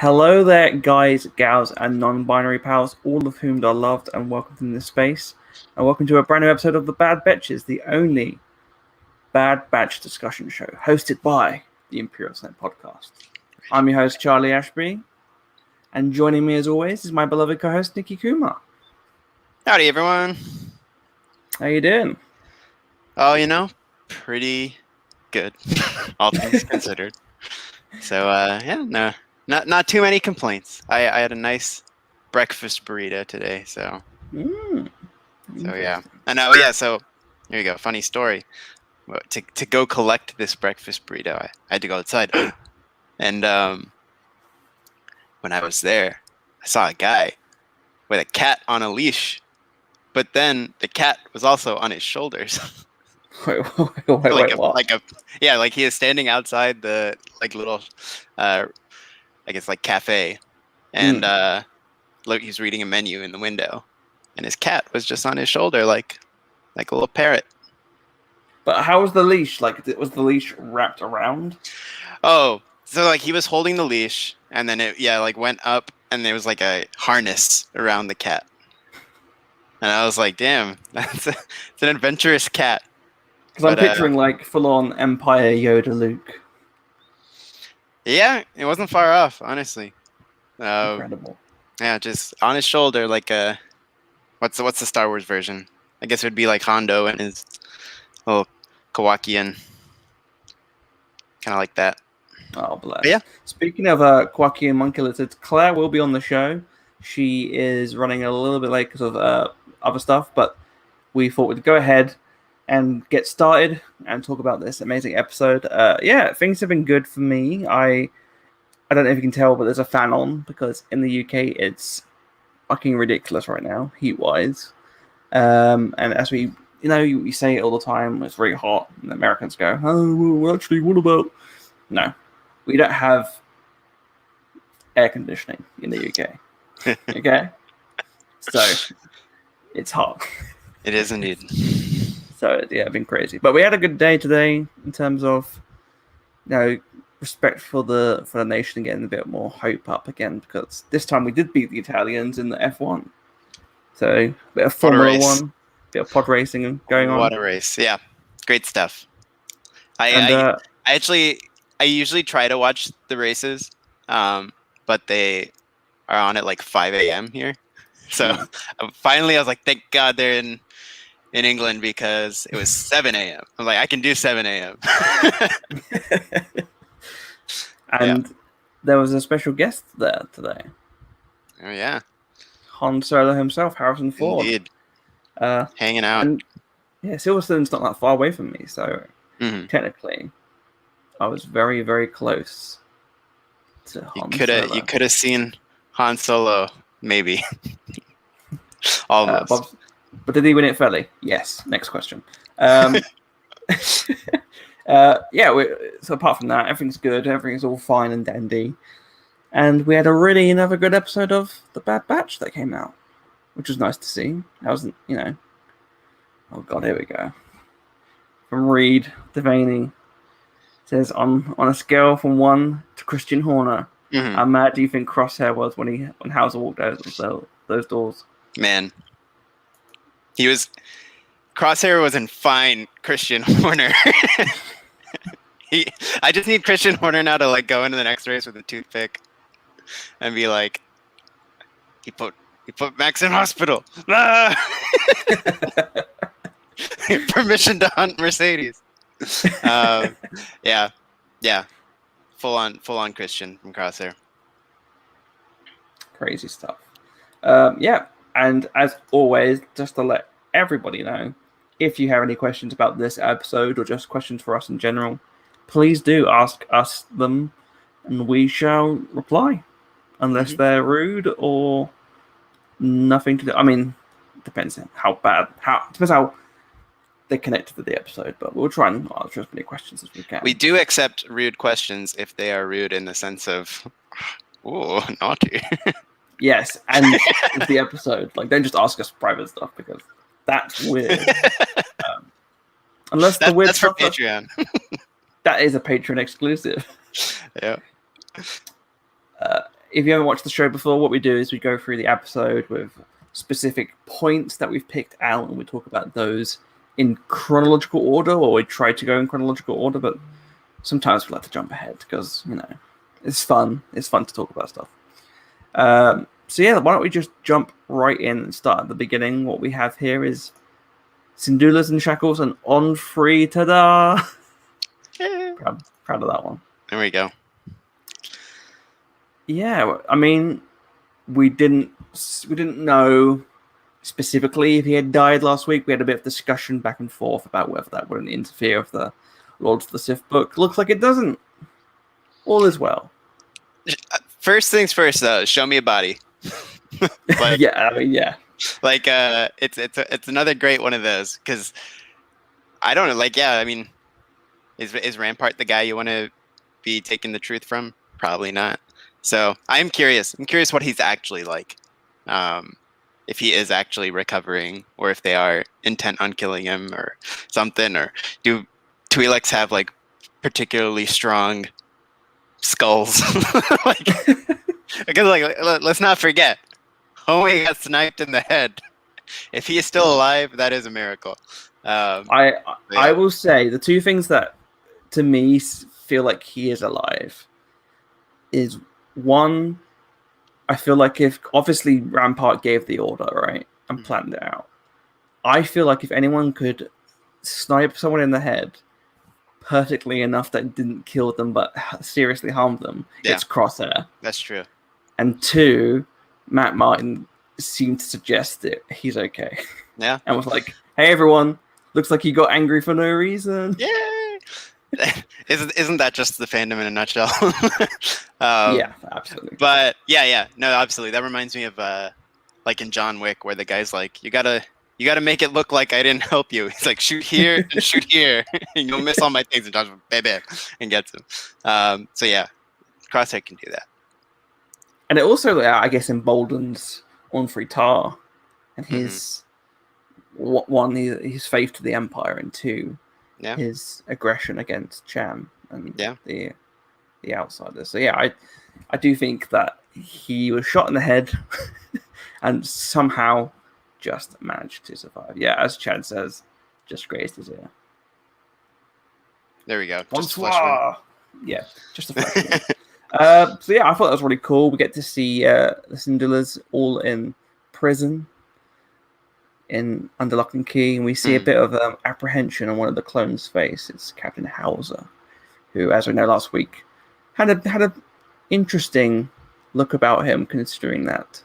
Hello there, guys, gals, and non-binary pals, all of whom are loved and welcomed in this space. And welcome to a brand new episode of the Bad Betches, the only Bad Batch discussion show hosted by the Imperial Senate Podcast. I'm your host, Charlie Ashby, and joining me as always is my beloved co-host, Nicky Clare. Howdy, everyone. How you doing? Oh, pretty good, all things considered. So, not too many complaints. I had a nice breakfast burrito today, so yeah. I know, yeah. So here you go. Funny story. To go collect this breakfast burrito, I had to go outside, and when I was there, I saw a guy with a cat on a leash, but then the cat was also on his shoulders. Wait, what? Like he is standing outside the little, I guess cafe, and look, he's reading a menu in the window, and his cat was just on his shoulder, like a little parrot. But how was the leash? Was the leash wrapped around? Oh, so he was holding the leash, and then it went up, and there was a harness around the cat, and I was like, damn, it's an adventurous cat. Because I'm picturing full-on Empire Yoda Luke. Yeah, it wasn't far off, honestly. Incredible. Yeah, just on his shoulder, what's the Star Wars version? I guess it would be like Hondo and his little Kowakian, kind of like that. Oh, bless. But yeah. Speaking of Kowakian monkey lizards, Claire will be on the show. She is running a little bit late because of other stuff, but we thought we'd go ahead and get started and talk about this amazing episode. Things have been good for me. I don't know if you can tell, but there's a fan on because in the UK it's fucking ridiculous right now, heat-wise. And as we say it all the time, it's very hot, and the Americans go, oh, well, actually, what about... No, we don't have air conditioning in the UK. Okay? So, it's hot. It is indeed. So, yeah, it's been crazy. But we had a good day today in terms of, respect for the nation and getting a bit more hope up again, because this time we did beat the Italians in the F1. So, a bit of Formula 1, bit of pod racing going on. What a race. Yeah. Great stuff. I usually try to watch the races, but they are on at 5 a.m. here. So, finally I was like, thank God they're in England, because it was 7 a.m. I'm like, I can do 7 a.m. And there was a special guest there today. Oh, yeah. Han Solo himself, Harrison Ford. Indeed. Hanging out. And, Silverstone's not that far away from me, so technically I was very, very close to Han Solo. You could have seen Han Solo, maybe. Almost. But did he win it fairly? Yes. Next question. So apart from that, everything's good. Everything's all fine and dandy. And we had another good episode of The Bad Batch that came out, which was nice to see. That wasn't, Oh, God, here we go. From Reed Devaney. Says, on a scale from 1 to Christian Horner, how mad do you think Crosshair was when Hauser walked out of those doors? Man. Crosshair was in fine Christian Horner. I just need Christian Horner now to go into the next race with a toothpick and be like, he put Max in hospital. Ah! Permission to hunt Mercedes. Yeah. Full on Christian from Crosshair. Crazy stuff. And as always, just to let everybody know, if you have any questions about this episode or just questions for us in general, please do ask us them, and we shall reply, unless they're rude or nothing to do. I mean, depends how they connect to the episode, but we'll try and answer as many questions as we can. We do accept rude questions if they are rude in the sense of, oh, naughty. Yes, and the episode, don't just ask us private stuff, because that's weird. Unless the weird that's for stuff Patreon. That is a Patreon exclusive. Yeah. if you haven't watched the show before, what we do is we go through the episode with specific points that we've picked out, and we talk about those in chronological order, or we try to go in chronological order, but sometimes we like to jump ahead because, it's fun. It's fun to talk about stuff. So yeah, why don't we just jump right in and start at the beginning? What we have here is Syndulla's in shackles and on free. Ta-da! Proud of that one. There we go. Yeah, I mean, we didn't know specifically if he had died last week. We had a bit of discussion back and forth about whether that wouldn't interfere with the Lords of the Sith book. Looks like it doesn't. All is well. First things first, though. Show me a body. Yeah. Like, it's another great one of those, because I don't know. Like, yeah, I mean, is Rampart the guy you want to be taking the truth from? Probably not. So I'm curious. I'm curious what he's actually like. If he is actually recovering, or if they are intent on killing him or something, or do Twi'leks have like particularly strong skulls? Because let's not forget, homie got sniped in the head. If he is still alive, that is a miracle. I will say the two things that to me feel like he is alive is one. I feel like if obviously Rampart gave the order, right, and planned it out. I feel like if anyone could snipe someone in the head perfectly enough that didn't kill them but seriously harmed them, it's Crosshair. That's true. And two, Matt Martin seemed to suggest that he's okay. Yeah. And was like, hey, everyone, looks like you got angry for no reason. Yay! Isn't that just the fandom in a nutshell? Yeah, absolutely. But yeah, no, absolutely. That reminds me of like in John Wick, where the guy's like, you gotta make it look like I didn't help you. He's like, shoot here and shoot here, and you'll miss all my things. And John's like, baby, and gets him. So yeah, Crosshair can do that. And it also, I guess, emboldens Ornfrey Tar and his his faith to the Empire, and two, his aggression against Cham and the outsiders. So yeah, I do think that he was shot in the head and somehow just managed to survive. Yeah, as Chad says, just grazed his ear. There we go. Bonsoir. Yeah, just a flesh wound. So yeah, I thought that was really cool. We get to see the Syndullas all in prison under lock and key, and we see a bit of apprehension on one of the clones' face. It's Captain Hauser, who, as we know last week, had a interesting look about him, considering that,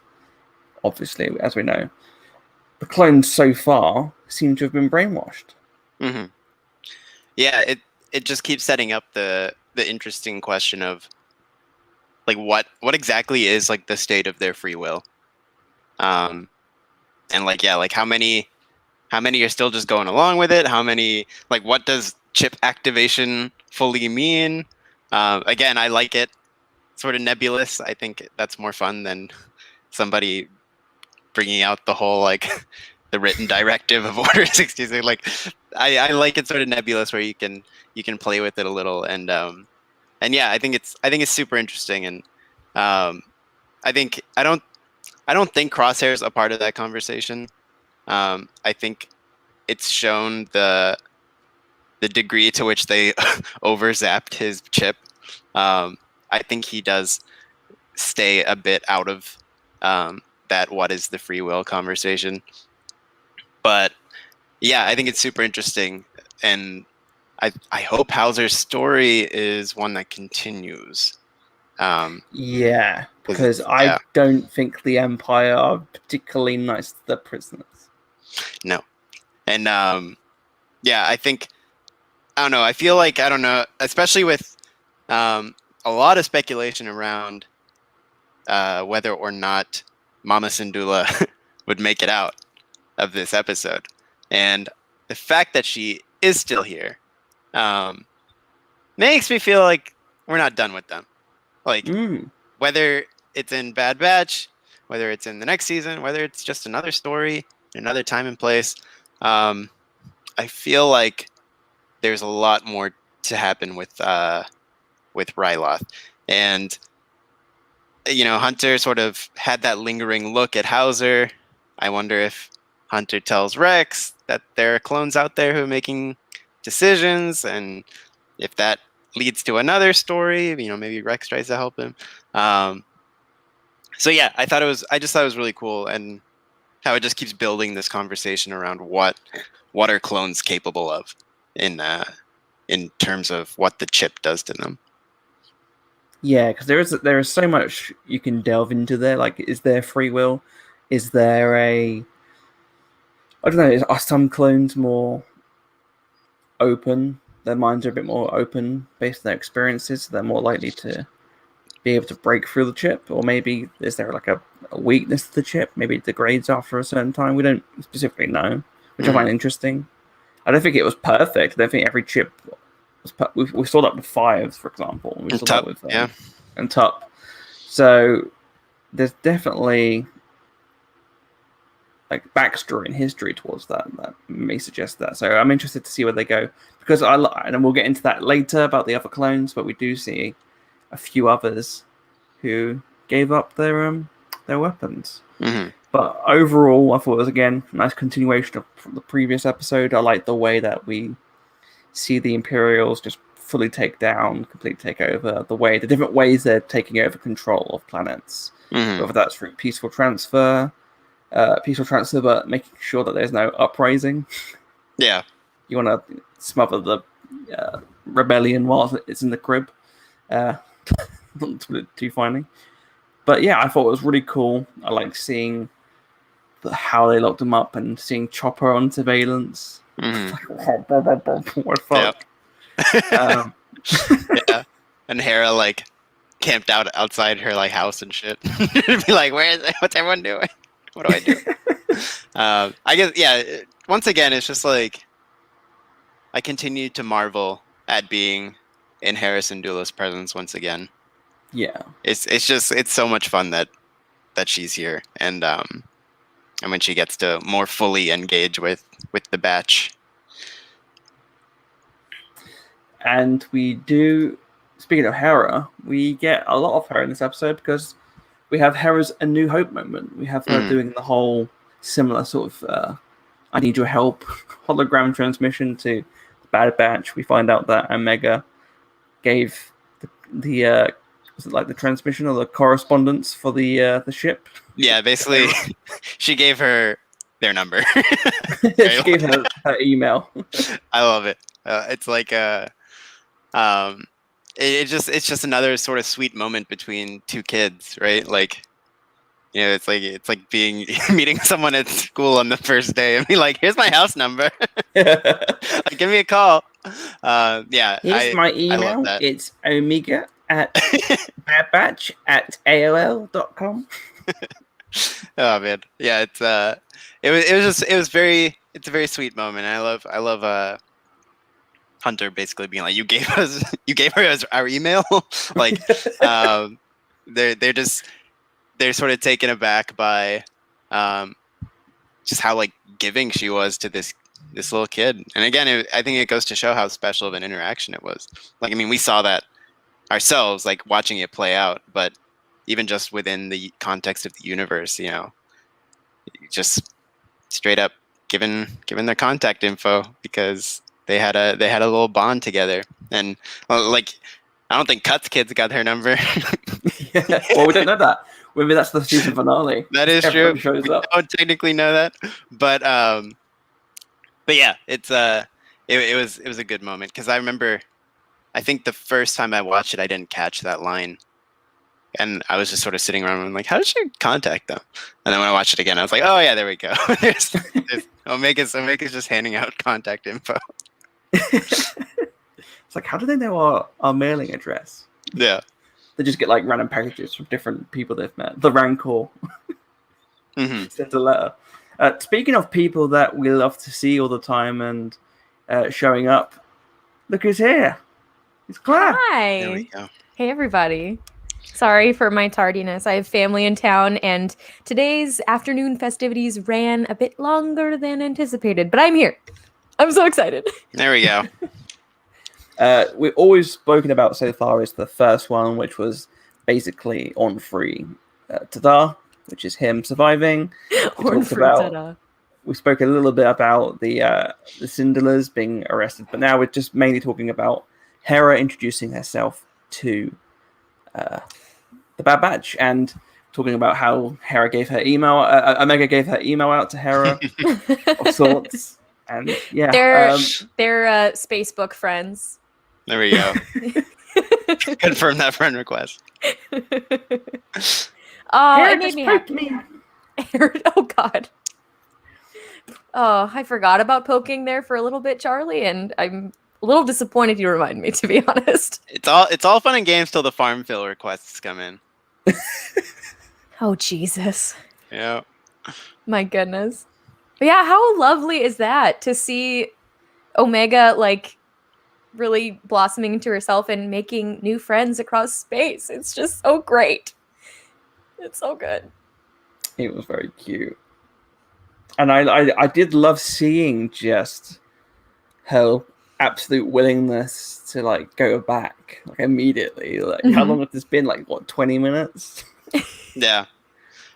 obviously, as we know, the clones so far seem to have been brainwashed. Mm-hmm. Yeah, it just keeps setting up the interesting question of like what exactly is like the state of their free will, and like how many are still just going along with it? How many, like, what does chip activation fully mean? Again, I like it sort of nebulous. I think that's more fun than somebody bringing out the whole like the written directive of Order 66. Like I like it sort of nebulous, where you can play with it a little, and yeah, I think it's super interesting, and I don't think Crosshair's a part of that conversation. I think it's shown the degree to which they overzapped his chip. I think he does stay a bit out of that what is the free will conversation. But yeah, I think it's super interesting, and I hope Hauser's story is one that continues. Yeah, because I don't think the Empire are particularly nice to the prisoners. No. And yeah, I think, I don't know, I feel like, I don't know, especially with a lot of speculation around whether or not Mama Syndulla would make it out of this episode. And the fact that she is still here makes me feel like we're not done with them. Like, whether it's in Bad Batch, whether it's in the next season, whether it's just another story, another time and place, I feel like there's a lot more to happen with Ryloth. And Hunter sort of had that lingering look at Hauser. I wonder if Hunter tells Rex that there are clones out there who are making decisions, and if that leads to another story, maybe Rex tries to help him. So yeah, I just thought it was really cool, and how it just keeps building this conversation around what are clones capable of in terms of what the chip does to them. Yeah, because there is so much you can delve into there. Like, is there free will? Is there I don't know, are some clones more open? Their minds are a bit more open based on their experiences, so they're more likely to be able to break through the chip? Or maybe is there like a weakness to the chip? Maybe it degrades after a certain time. We don't specifically know, which I find interesting. I don't think it was perfect. I don't think every chip was we saw that with Fives, for example. We saw that with and Tup. So there's definitely like backstory and history towards that may suggest that. So I'm interested to see where they go, because and we'll get into that later about the other clones, but we do see a few others who gave up their weapons. But overall, I thought it was, again, a nice continuation from the previous episode. I like the way that we see the Imperials just fully complete take over, the different ways they're taking over control of planets, whether that's through peaceful transfer, but making sure that there's no uprising. Yeah. You want to smother the rebellion while it's in the crib. Not to put it too finely. But yeah, I thought it was really cool. I like seeing how they locked him up and seeing Chopper on surveillance. What fuck? Yeah. And Hera like camped out outside her like house and shit. Be like, what's everyone doing? What do I do? I guess, yeah. Once again, it's just like I continue to marvel at being in Hera Syndulla's presence once again. Yeah, it's so much fun that she's here, and when she gets to more fully engage with the batch. And we do, speaking of Hera, we get a lot of her in this episode, because we have Hera's A New Hope moment. We have her doing the whole similar sort of I need your help hologram transmission to Bad Batch. We find out that Omega gave the was it like the transmission or the correspondence for the ship? Yeah, basically, she gave her their number. She gave her email. I love it. It's like it's just another sort of sweet moment between two kids, right? Like, it's like meeting someone at school on the first day and be like, "Here's my house number. Like, give me a call." Yeah, here's my email. I love that. It's Omega at badbatch@aol.com. Oh man, yeah, it's a very sweet moment. I love Hunter basically being like, you gave her our email. Like, they're sort of taken aback by just how like giving she was to this little kid. And again, I think it goes to show how special of an interaction it was. Like, I mean, we saw that ourselves, like watching it play out, but even just within the context of the universe, just straight up giving their contact info because they had a little bond together. And like, I don't think Cut's kids got her number. Yeah. Well, we don't know that. Maybe that's the season finale. That is Everyone true. Shows we up. don't technically know that, but yeah, it was a good moment, because I remember, I think the first time I watched it, I didn't catch that line, and I was just sort of sitting around and like, how did she contact them? And then when I watched it again, I was like, oh yeah, there we go. there's Omega's just handing out contact info. It's like, how do they know our mailing address? Yeah. They just get like random packages from different people they've met. The Rancor sends a letter. Speaking of people that we love to see all the time and showing up, look who's here. It's Claire. Hi. There we go. Hey, everybody. Sorry for my tardiness. I have family in town, and today's afternoon festivities ran a bit longer than anticipated, but I'm here. I'm so excited. There we go. We've always spoken about so far is the first one, which was basically on free ta-da, which is him surviving. We spoke a little bit about the Cinderlers being arrested, but now we're just mainly talking about Hera introducing herself to the Bad Batch and talking about how Hera gave her email. Omega gave her email out to Hera of sorts, and yeah, they're Spacebook friends. There we go. Confirm that friend request. Oh, it made me happy. Oh God. Oh, I forgot about poking there for a little bit, Charlie, and I'm a little disappointed you remind me, to be honest. It's all fun and games till the farm fill requests come in. Oh Jesus. Yeah. My goodness. But yeah, how lovely is that to see Omega like really blossoming into herself and making new friends across space. It's just so great. It's so good. It was very cute. And I did love seeing just her absolute willingness to like go back like immediately. Like how long has this been? Like what, 20 minutes? Yeah.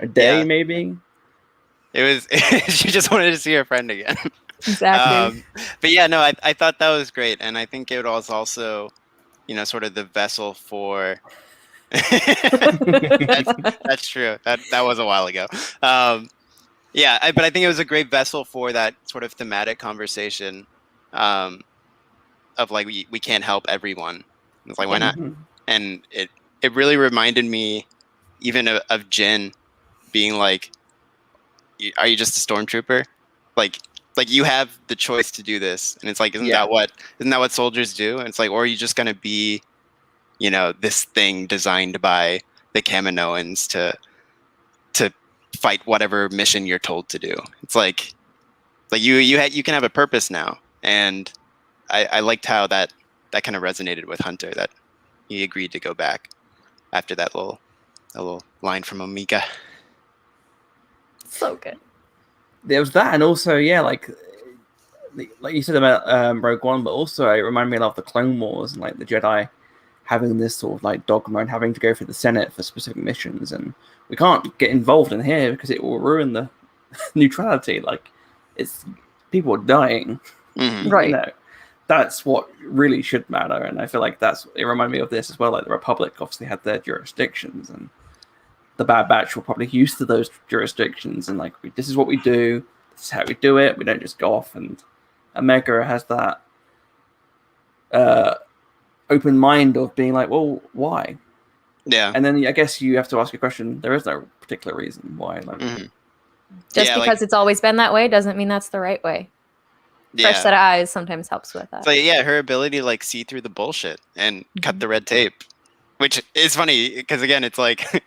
A day maybe? It was she just wanted to see her friend again. Exactly. But yeah, no, I thought that was great. And I think it was also, sort of the vessel for that's true. That was a while ago. But I think it was a great vessel for that sort of thematic conversation of like we can't help everyone. It's like, why not? And it really reminded me even of Jin being like, are you just a stormtrooper? Like you have the choice to do this, and it's like, isn't that what soldiers do? And it's like, or are you just gonna be, this thing designed by the Kaminoans to fight whatever mission you're told to do? It's like you can have a purpose now, and I liked how that kind of resonated with Hunter, that he agreed to go back after that little line from Omega. So good. There was that, and also like you said about Rogue One, but also it reminded me a lot of the Clone Wars and like the Jedi having this sort of like dogma and having to go through the Senate for specific missions, and we can't get involved in here because it will ruin the neutrality. Like it's people are dying, right? That's what really should matter, and I feel like it reminded me of this as well. Like the Republic obviously had their jurisdictions, and the Bad Batch were probably used to those jurisdictions, and like this is what we do, this is how we do it. We don't just go off. And Omega has that open mind of being like, well, why? Yeah. And then I guess you have to ask a question. There is no particular reason why. Like, just because it's always been that way doesn't mean that's the right way. Fresh set of eyes sometimes helps with that. So yeah, her ability to like see through the bullshit and cut the red tape, which is funny because again, it's like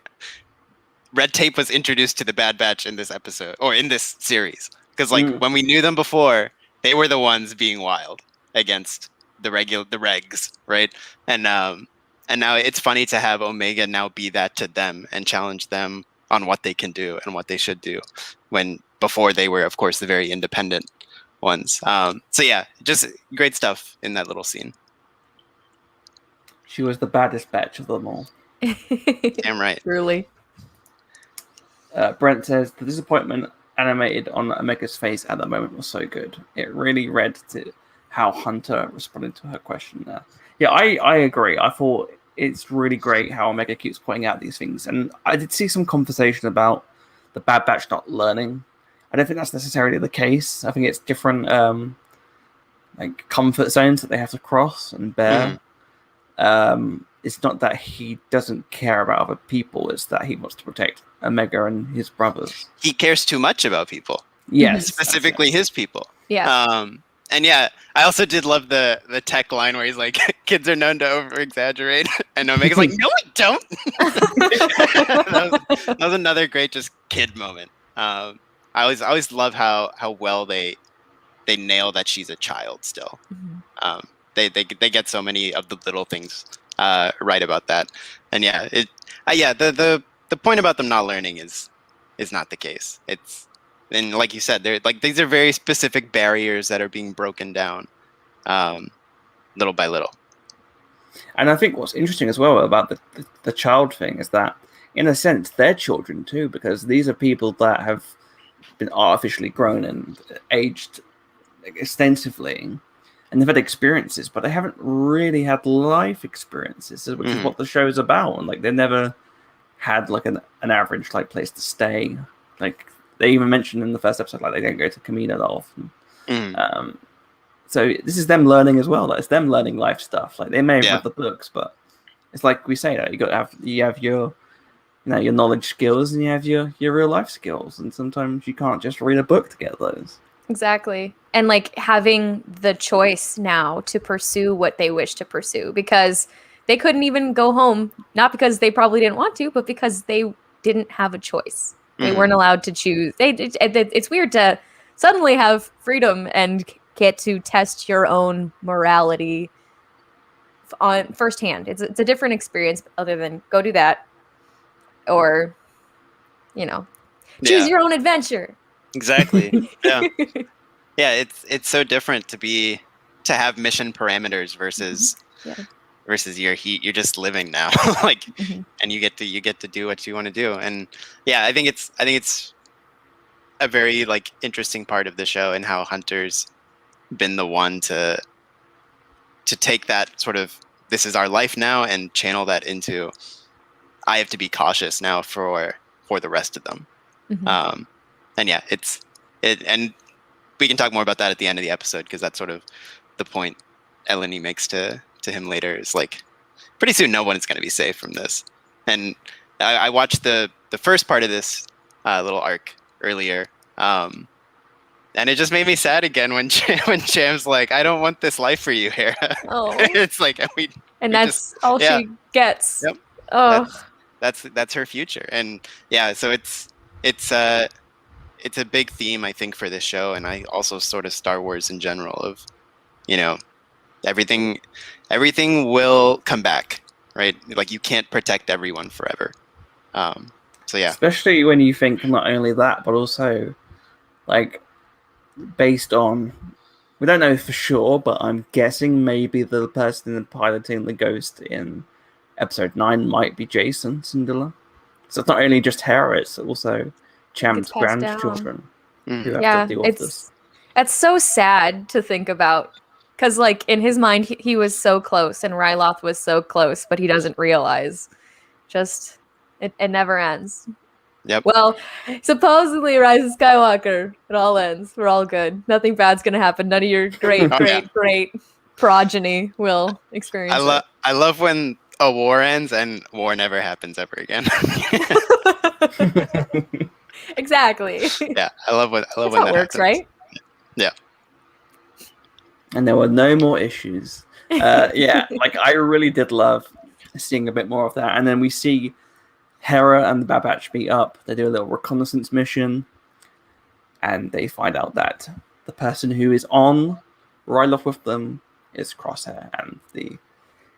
red tape was introduced to the Bad Batch in this episode or in this series, because like when we knew them before, they were the ones being wild against the regs, right? And now it's funny to have Omega now be that to them and challenge them on what they can do and what they should do, when before they were, of course, the very independent ones. So yeah, just great stuff in that little scene. She was the baddest batch of them all. Damn right. Truly. Brent says the disappointment animated on Omega's face at the moment was so good. It really read to how Hunter responded to her question there. Yeah, I agree. I thought it's really great how Omega keeps pointing out these things. And I did see some conversation about the Bad Batch not learning. I don't think that's necessarily the case. I think it's different like comfort zones that they have to cross and bear. It's not that he doesn't care about other people, it's that he wants to protect Omega and his brothers. He cares too much about people. Yes. Specifically his people. Yeah. And yeah, I also did love the tech line where he's like, kids are known to over-exaggerate. And Omega's like, no, I don't. that was another great just kid moment. I always love how well they nail that she's a child still. They get so many of the little things right about that. And yeah, the point about them not learning is not the case. And like you said, they're like, these are very specific barriers that are being broken down little by little. And I think what's interesting as well about the child thing is that, in a sense, they're children too, because these are people that have been artificially grown and aged extensively, and they've had experiences, but they haven't really had life experiences, which is what the show is about. And like, they never had like an average like place to stay. Like, they even mentioned in the first episode, like, they don't go to Camino that often. So this is them learning as well. Like, it's them learning life stuff. Like, they may have read the books, but it's like we say, you have your your knowledge skills, and you have your real life skills, and sometimes you can't just read a book to get those. Exactly. And like having the choice now to pursue what they wish to pursue, because they couldn't even go home, not because they probably didn't want to, but because they didn't have a choice. They weren't allowed to choose. It's weird to suddenly have freedom and get to test your own morality on firsthand. It's a different experience other than go do that, or choose your own adventure. Exactly. Yeah. Yeah, it's so different to have mission parameters versus you're just living now. Like, and you get to do what you want to do. And yeah, I think it's a very like interesting part of the show, and how Hunter's been the one to take that sort of, this is our life now, and channel that into, I have to be cautious now for the rest of them. And yeah, and we can talk more about that at the end of the episode, because that's sort of the point Eleni makes to him later, is like, pretty soon no one is going to be safe from this. And I watched the first part of this little arc earlier, and it just made me sad again when Cham's like, I don't want this life for you, Hera. Oh. It's like, that's all she gets. Yep. Oh, that's her future. And yeah, so it's a big theme, I think, for this show, and I also sort of Star Wars in general, of everything will come back, right? Like, you can't protect everyone forever. So yeah, especially when you think not only that, but also like, based on, we don't know for sure, but I'm guessing maybe the person piloting the Ghost in episode 9 might be Jason Syndulla. So it's not only just Hera, it's also Cham's grandchildren who have to deal with this. That's so sad to think about, because like in his mind he was so close, and Ryloth was so close, but he doesn't realize. Just it never ends. Yep. Well, supposedly Rise of Skywalker, it all ends. We're all good. Nothing bad's gonna happen. None of your great progeny will experience it. I love when a war ends and war never happens ever again. Exactly. Yeah, I love when that happens. works, right? Yeah. And there were no more issues. Yeah, like, I really did love seeing a bit more of that. And then we see Hera and the Bad Batch meet up. They do a little reconnaissance mission, and they find out that the person who is on Ryloth with them is Crosshair and the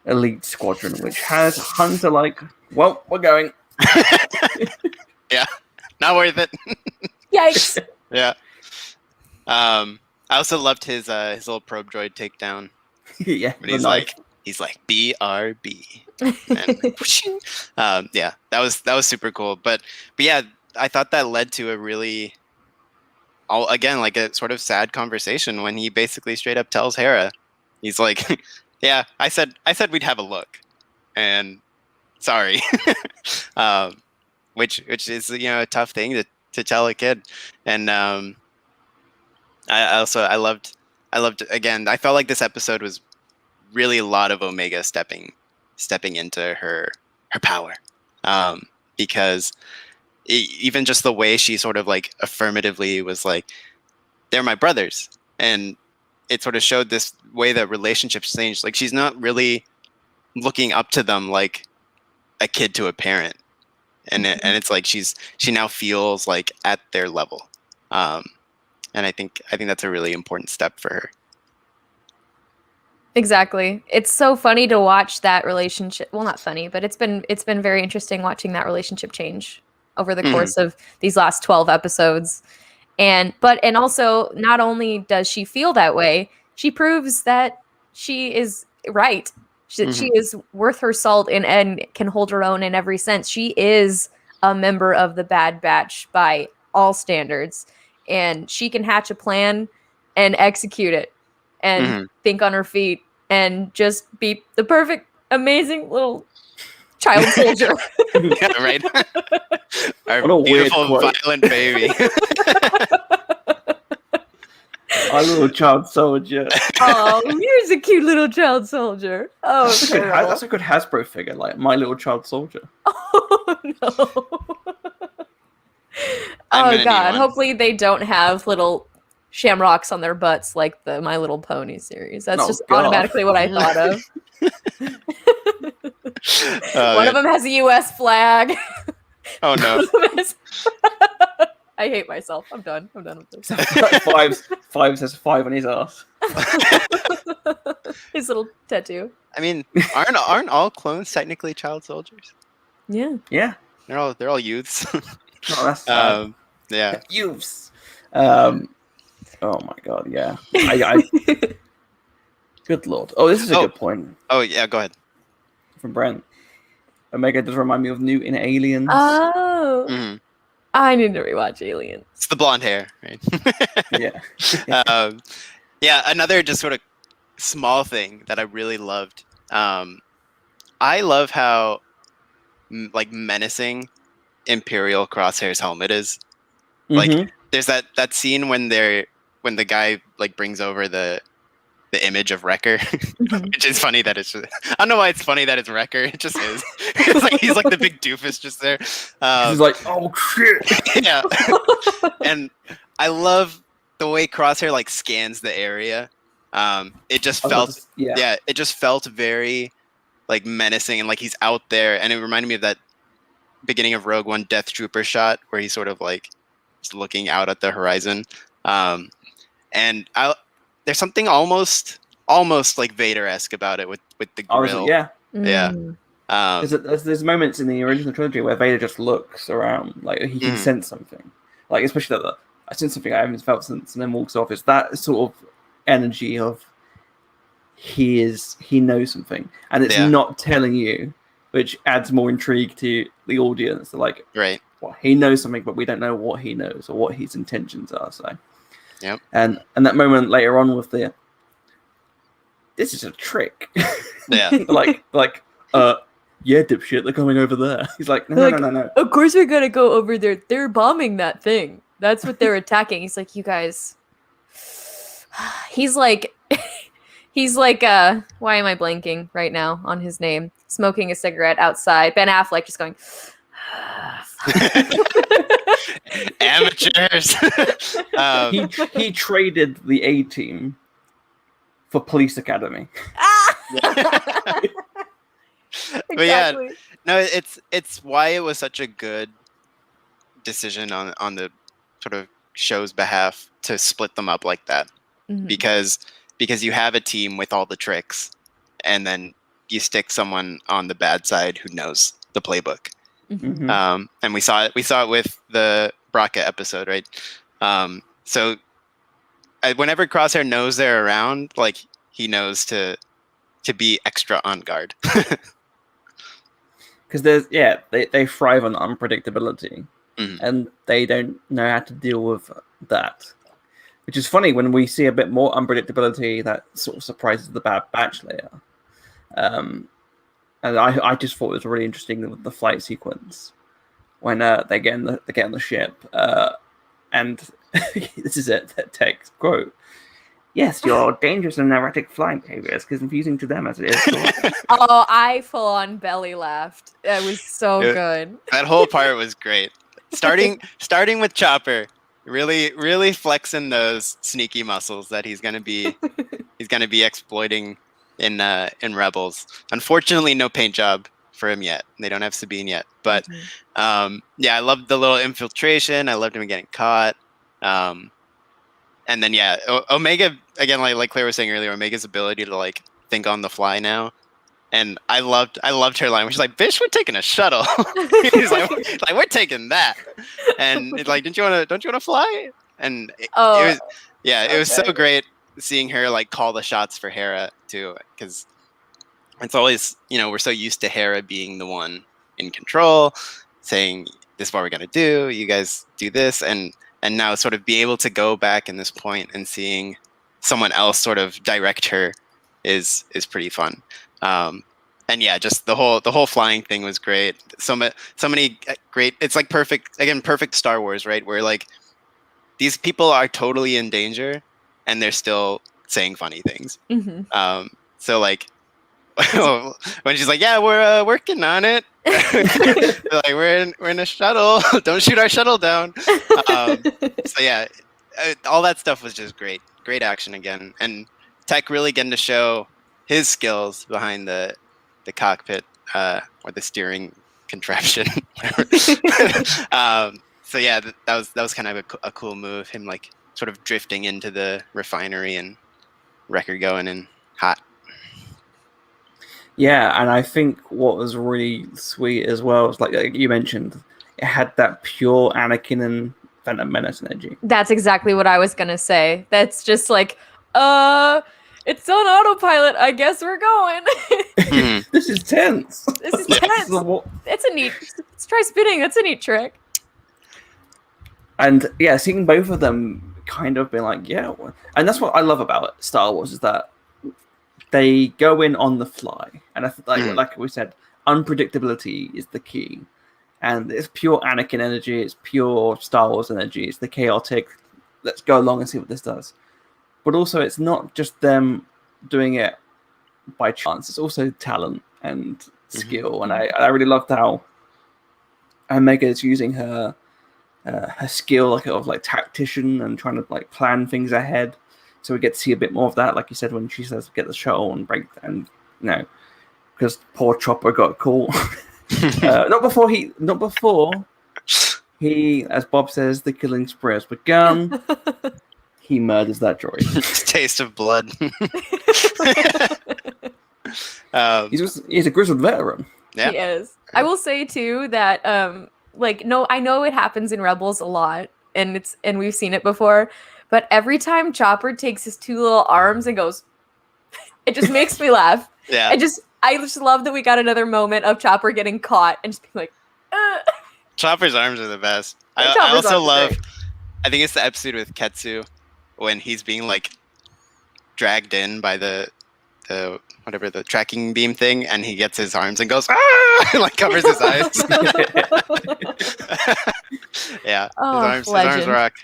elite squadron, which has Hunter like, well, we're going. Yeah, not worth it. Yikes. Yeah. I also loved his little probe droid takedown. Yeah, but he's like BRB. And, yeah, that was super cool. But yeah, I thought that led to a really, again, like a sort of sad conversation when he basically straight up tells Hera, he's like, yeah, I said we'd have a look, and sorry. Which is, a tough thing to tell a kid. And I loved again, I felt like this episode was really a lot of Omega stepping into her power, because even just the way she sort of like affirmatively was like, they're my brothers, and it sort of showed this way that relationships change. Like, she's not really looking up to them like a kid to a parent, and it's like she now feels like at their level, and I think that's a really important step for her. Exactly. It's so funny to watch that relationship. Well, not funny, but it's been very interesting watching that relationship change over the course of these last 12 episodes. And also, not only does she feel that way, she proves that she is right She is worth her salt and can hold her own in every sense. She is a member of the Bad Batch by all standards, and she can hatch a plan and execute it and think on her feet and just be the perfect, amazing little child soldier. Yeah, right. Our beautiful, violent baby. Our little child soldier. Oh, here's a cute little child soldier. Oh, that's a good Hasbro figure, like My Little Child Soldier. Oh no. Oh god. Hopefully they don't have little shamrocks on their butts like the My Little Pony series. That's just automatically what I thought of. One of them has a US flag. Oh no. I hate myself. I'm done with this. Five says 5 on his ass. His little tattoo. I mean, aren't all clones technically child soldiers? Yeah. Yeah. They're all youths. Oh, that's yeah. Youths. Oh my god, yeah. I Good lord. Oh, this is a good point. Oh yeah, go ahead. From Brent. Omega does remind me of Newt in Aliens. Oh. Mm-hmm. I need to rewatch Aliens. It's the blonde hair, right? Yeah. Yeah, another just sort of small thing that I really loved. I love how like menacing Imperial Crosshair's helmet is. Like there's that scene when the guy like brings over the image of Wrecker, which is funny that it's just, I don't know why it's funny that it's Wrecker. It just is. It's like he's like the big doofus just there. He's like, oh shit. Yeah. And I love the way Crosshair like scans the area. It just felt it just felt very like menacing and like he's out there, and it reminded me of that beginning of Rogue One Death Trooper shot where he's sort of like just looking out at the horizon. And there's something almost like Vader-esque about it with the grill. Yeah. Yeah. There's moments in the original trilogy where Vader just looks around, like he can sense something. Like especially that I sense something I haven't felt since, and then walks off. It's that sort of energy of he knows something, and it's not telling you, which adds more intrigue to the audience. They're like, right, well, he knows something, but we don't know what he knows or what his intentions are. So. Yep. And that moment later on with this is a trick. Yeah. Yeah, dipshit, they're coming over there. He's like, no. Of course we're gonna go over there. They're bombing that thing. That's what they're attacking. He's like, you guys. He's like, why am I blanking right now on his name? Smoking a cigarette outside. Ben Affleck just going. Amateurs. He traded the A-Team for Police Academy. Exactly. But yeah, no, it's why it was such a good decision on the sort of show's behalf to split them up like that, because you have a team with all the tricks, and then you stick someone on the bad side who knows the playbook. And we saw it with the Braca episode, right? So whenever Crosshair knows they're around, like he knows to be extra on guard. Because they thrive on unpredictability, and they don't know how to deal with that. Which is funny when we see a bit more unpredictability that sort of surprises the Bad Batch later. And I just thought it was really interesting with the flight sequence when they get on the ship, and this is it. That text quote: "Yes, your dangerous and erratic flight behavior is confusing to them as it is." Oh, I full on belly laughed. That was so good. That whole part was great. Starting with Chopper, really flexing those sneaky muscles that he's gonna be exploiting in Rebels. Unfortunately, no paint job for him yet. They don't have Sabine yet, but I loved the little infiltration. I loved him getting caught. And then Omega again, like Claire was saying earlier, Omega's ability to like think on the fly now. And I loved her line. She's like, "Bitch, we're taking a shuttle." He's like, "We're taking that." And it's like, don't you want to fly? And it was so great seeing her like call the shots for Hera too, because it's always, we're so used to Hera being the one in control, saying, this is what we're going to do, you guys do this. And now sort of be able to go back in this point and seeing someone else sort of direct her is pretty fun. And yeah, just the whole flying thing was great. So many great, it's like perfect Star Wars, right? Where like these people are totally in danger and they're still saying funny things. Mm-hmm. So like, when she's like, yeah, we're working on it. Like we're in a shuttle. Don't shoot our shuttle down. So yeah, all that stuff was just great. Great action again, and Tech really getting to show his skills behind the cockpit or the steering contraption. So yeah, that was kind of a cool move. Him like sort of drifting into the refinery and Wrecker going in hot. Yeah, and I think what was really sweet as well was like you mentioned, it had that pure Anakin and Phantom Menace energy. That's exactly what I was gonna say. That's just like, it's on autopilot. I guess we're going. This is tense. This is tense. It's a neat. Let's try spinning. That's a neat trick. And yeah, seeing both of them kind of being like, yeah, and that's what I love about Star Wars is that they go in on the fly, and I think like we said, unpredictability is the key. And it's pure Anakin energy. It's pure Star Wars energy. It's the chaotic. Let's go along and see what this does. But also, it's not just them doing it by chance. It's also talent and skill. And I really loved how Omega is using her skill like tactician and trying to like plan things ahead. So we get to see a bit more of that, like you said, when she says get the shuttle and break, and because poor Chopper got caught. Not before he, as Bob says, the killing spree has begun. He murders that droid. Taste of blood. He's a grizzled veteran. Yeah. He is. I will say too that I know it happens in Rebels a lot, and we've seen it before. But every time Chopper takes his two little arms and goes, it just makes me laugh. Yeah. I just love that we got another moment of Chopper getting caught and just being like, Chopper's arms are the best. I also love, I think it's the episode with Ketsu when he's being like dragged in by the whatever the tracking beam thing, and he gets his arms and goes and like covers his eyes. Yeah, his arms rock.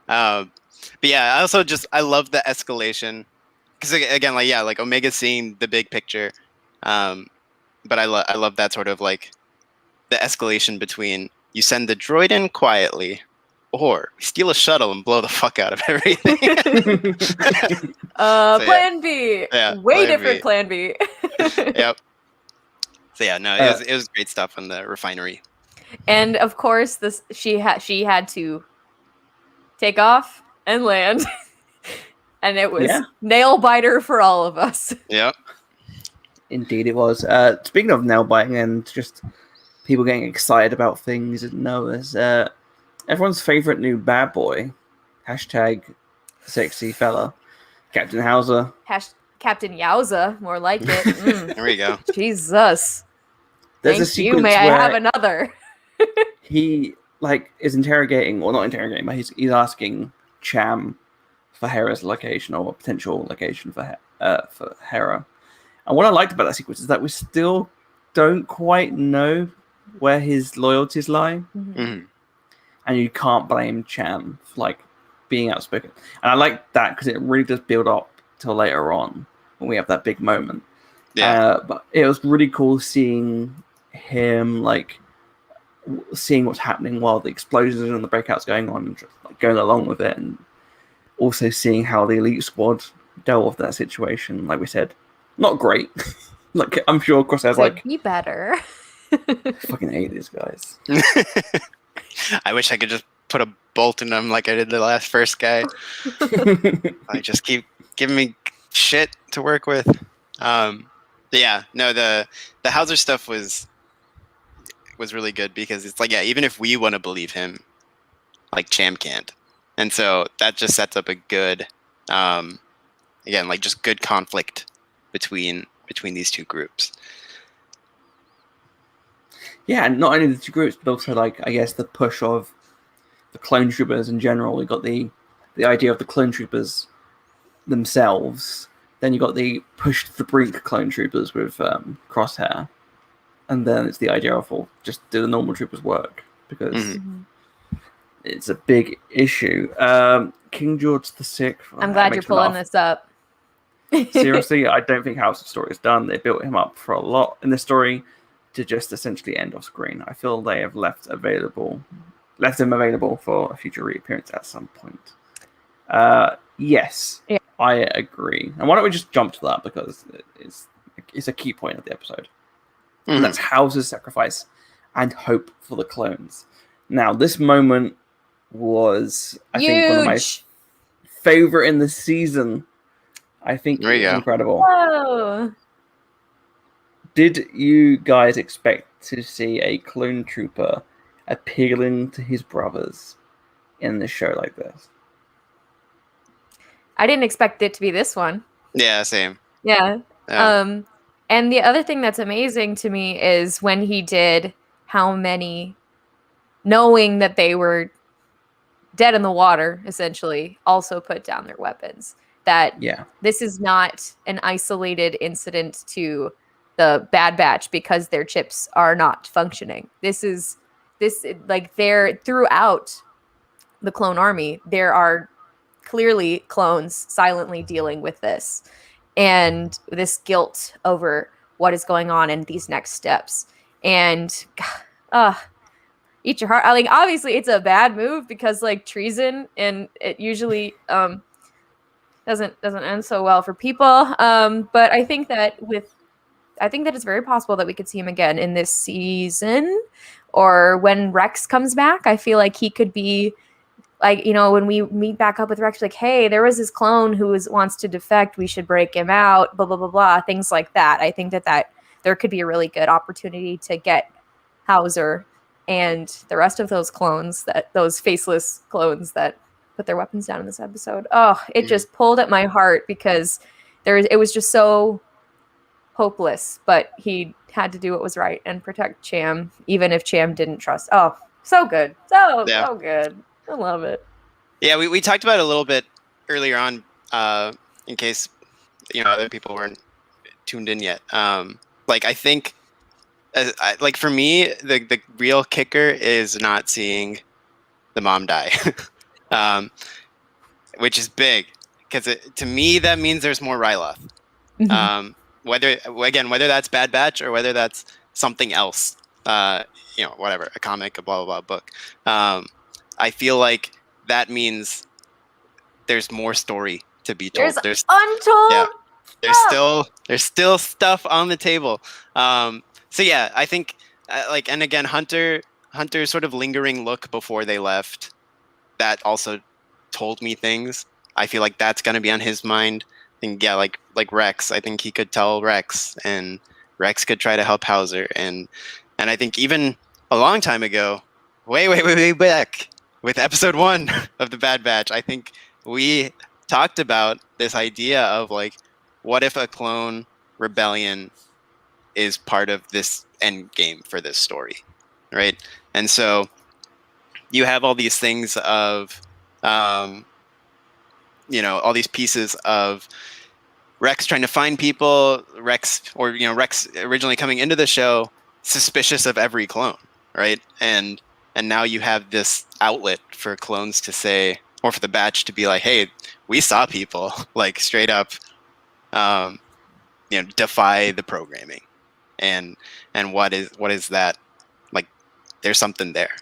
But yeah, I also I love the escalation because again, like Omega's seeing the big picture, but I love that sort of like the escalation between you send the droid in quietly, or we steal a shuttle and blow the fuck out of everything. Plan B. Yeah, way different Plan B. Yep. So yeah, no, it was great stuff on the refinery. And of course, she had to take off and land, and it was nail biter for all of us. Yep. Indeed, it was. Speaking of nail biting and just people getting excited about things, there's everyone's favorite new bad boy, #sexy fella, Captain Hauser. Captain Yowza, more like it. There we go. Jesus. There's Thank a sequence you. May I where have another? he is interrogating, or not interrogating, but he's asking Cham for Hera's location or a potential location for Hera. And what I liked about that sequence is that we still don't quite know where his loyalties lie. Mm-hmm. And you can't blame Cham for being outspoken. And I like that because it really does build up till later on when we have that big moment. Yeah. But it was really cool seeing him seeing what's happening while the explosions and the breakouts going on, and just, going along with it, and also seeing how the elite squad dealt with that situation. Like we said, not great. I'm sure Crosshair's be better. fucking hate these guys. I wish I could just put a bolt in them like I did the first guy. Just keep giving me shit to work with. Yeah, no, the Hauser stuff was really good because it's even if we want to believe him, Cham can't. And so that just sets up a good, again, just good conflict between between these two groups. Yeah, and not only the two groups, but also like I guess the push of the clone troopers in general. We got the idea of the clone troopers themselves. Then you got the push to the brink clone troopers with Crosshair, and then it's the idea of just do the normal troopers work because it's a big issue. King George VI. I'm glad you're pulling this up. Seriously, I don't think House's story is done. They built him up for a lot in the story to just essentially end off screen. I feel they have left him available for a future reappearance at some point. Yes, yeah. I agree. And why don't we just jump to that because it's a key point of the episode. And that's House's sacrifice and hope for the clones. Now, this moment was, I think, one of my favorite in the season. I think it was incredible. Whoa. Did you guys expect to see a clone trooper appealing to his brothers in the show like this? I didn't expect it to be this one. Yeah, same. Yeah. And the other thing that's amazing to me is when he did how many, knowing that they were dead in the water, essentially, also put down their weapons. That this is not an isolated incident to the Bad Batch because their chips are not functioning. This like they're throughout the clone army. There are clearly clones silently dealing with this and this guilt over what is going on in these next steps. And eat your heart. I mean, obviously it's a bad move because like treason, and it usually doesn't end so well for people. But I think that it's very possible that we could see him again in this season or when Rex comes back. I feel like he could be like, when we meet back up with Rex, like, hey, there was this clone who wants to defect. We should break him out, blah, blah, blah, blah, things like that. I think that there could be a really good opportunity to get Hauser and the rest of those clones, those faceless clones that put their weapons down in this episode. Oh, it just pulled at my heart because it was just so hopeless, but he had to do what was right and protect Cham, even if Cham didn't trust. Oh, so good. So good. I love it. Yeah, we talked about it a little bit earlier on, in case other people weren't tuned in yet. Like I think, like for me, the real kicker is not seeing the mom die, which is big because to me that means there's more Ryloth. Whether that's Bad Batch or whether that's something else, whatever, a comic, a blah blah blah book. I feel like that means there's more story to be told. There's untold. Yeah, there's still stuff on the table. So yeah, I think and again, Hunter's sort of lingering look before they left, that also told me things. I feel like that's gonna be on his mind. And yeah, like Rex, I think he could tell Rex, and Rex could try to help Hauser, and I think even a long time ago, way back with episode 1 of the Bad Batch, I think we talked about this idea of like, what if a clone rebellion is part of this end game for this story, right? And so you have all these things of all these pieces of Rex trying to find people, Rex originally coming into the show suspicious of every clone, right? And now you have this outlet for clones to say, or for the Batch to be like, hey, we saw people like straight up defy the programming, and what is that, like, there's something there.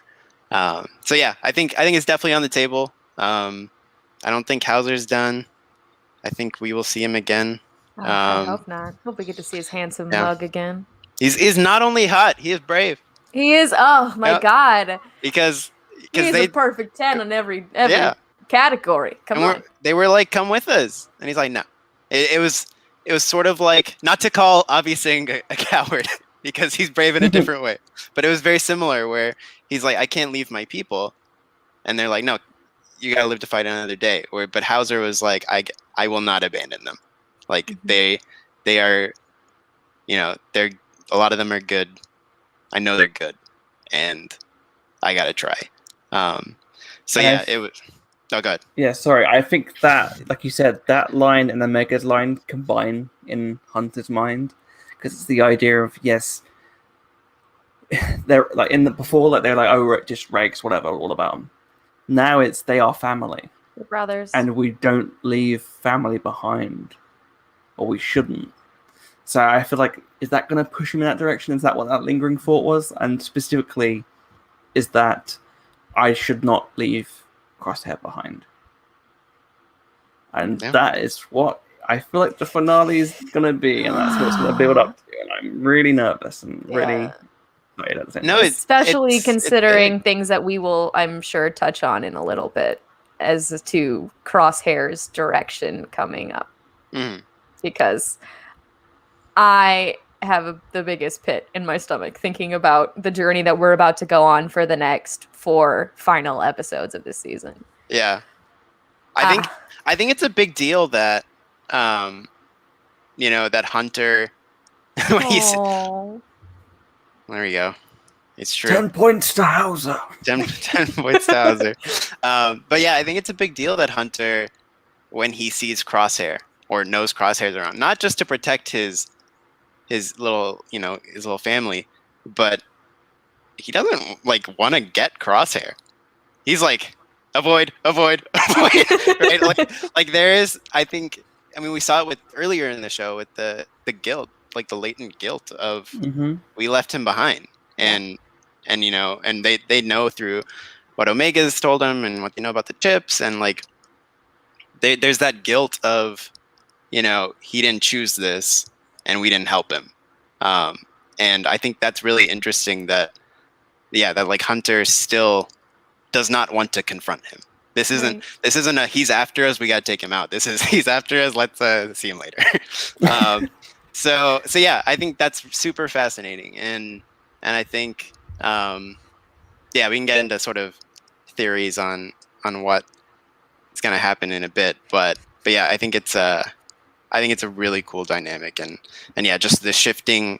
So yeah, I think it's definitely on the table. I don't think Hauser's done. I think we will see him again. I hope not. Hope we get to see his handsome mug again. He's not only hot, he is brave. He is. Oh my God. Because he's a perfect 10 on every category. Come on. They were like, come with us, and he's like, no. It was sort of like, not to call Avi Singh a coward because he's brave in a different way, but it was very similar where he's like, I can't leave my people, and they're like, no, you gotta live to fight another day. But Hauser was like, I will not abandon them. Like they are they're a lot of them are good. I know they're good, and I gotta try. So And yeah, it was. Oh, God. Yeah, sorry. I think that, like you said, that line and the Mega's line combine in Hunter's mind, because it's the idea of, yes, they're like before, like they're like, oh, just Regs, whatever, all about them. Now it's they are family, We're brothers. and we don't leave family behind, or we shouldn't. So I feel like, is that going to push him in that direction? Is that what that lingering thought was? And specifically, is that I should not leave Crosshair behind? And that is what I feel like the finale is going to be, and that's what it's going to build up to. And I'm really nervous and really excited at the same time. Especially considering things that we will, I'm sure, touch on in a little bit as to Crosshair's direction coming up. Because I have the biggest pit in my stomach thinking about the journey that we're about to go on for the next 4 final episodes of this season. Yeah. I think it's a big deal that, that Hunter. When he's, there we go. It's true. 10 points to Hauser. 10 points to Hauser. But yeah, I think it's a big deal that Hunter, when he sees Crosshair or knows Crosshair's around, not just to protect his little family, but he doesn't want to get Crosshair. He's like, avoid, right? Like there is, we saw it earlier in the show with the guilt, like the latent guilt of we left him behind, and they know through what Omega's told him and what they know about the chips, and there's that guilt of he didn't choose this and we didn't help him, and I think that's really interesting that Hunter still does not want to confront him. This isn't a he's after us, we got to take him out. This is he's after us, let's see him later. So yeah, I think that's super fascinating, and I think we can get into sort of theories on what is going to happen in a bit, but yeah, I think it's a really cool dynamic, and yeah, just the shifting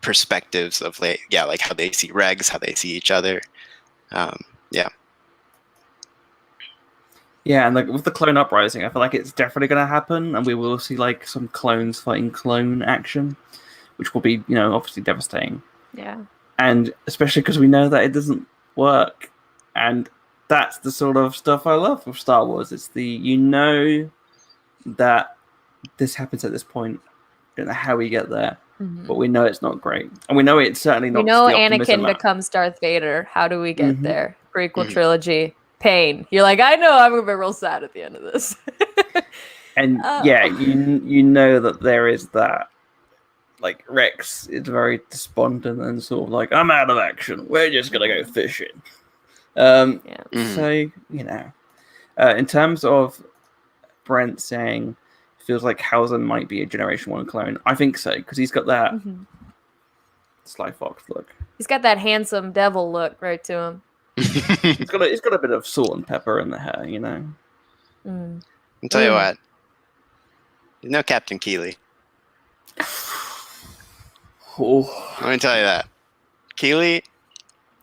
perspectives of how they see Regs, how they see each other. Yeah, and with the clone uprising, I feel like it's definitely going to happen, and we will see some clones fighting clone action, which will be obviously devastating. Yeah, and especially because we know that it doesn't work, and that's the sort of stuff I love with Star Wars. It's that this happens at this point. Don't know how we get there, but we know it's not great, and we know it's certainly not. We know Anakin becomes Darth Vader. How do we get there? Prequel trilogy. Pain. You're like, I know I'm gonna be real sad at the end of this. And you know that there is that, Rex is very despondent and sort of like, I'm out of action. We're just gonna go fishing. So in terms of Brent saying feels like Hauser might be a Generation 1 clone, I think so, because he's got that Sly Fox look. He's got that handsome devil look right to him. He's got a bit of salt and pepper in the hair, I'll tell you what. You know Captain Keeley. Let me tell you that. Keeley,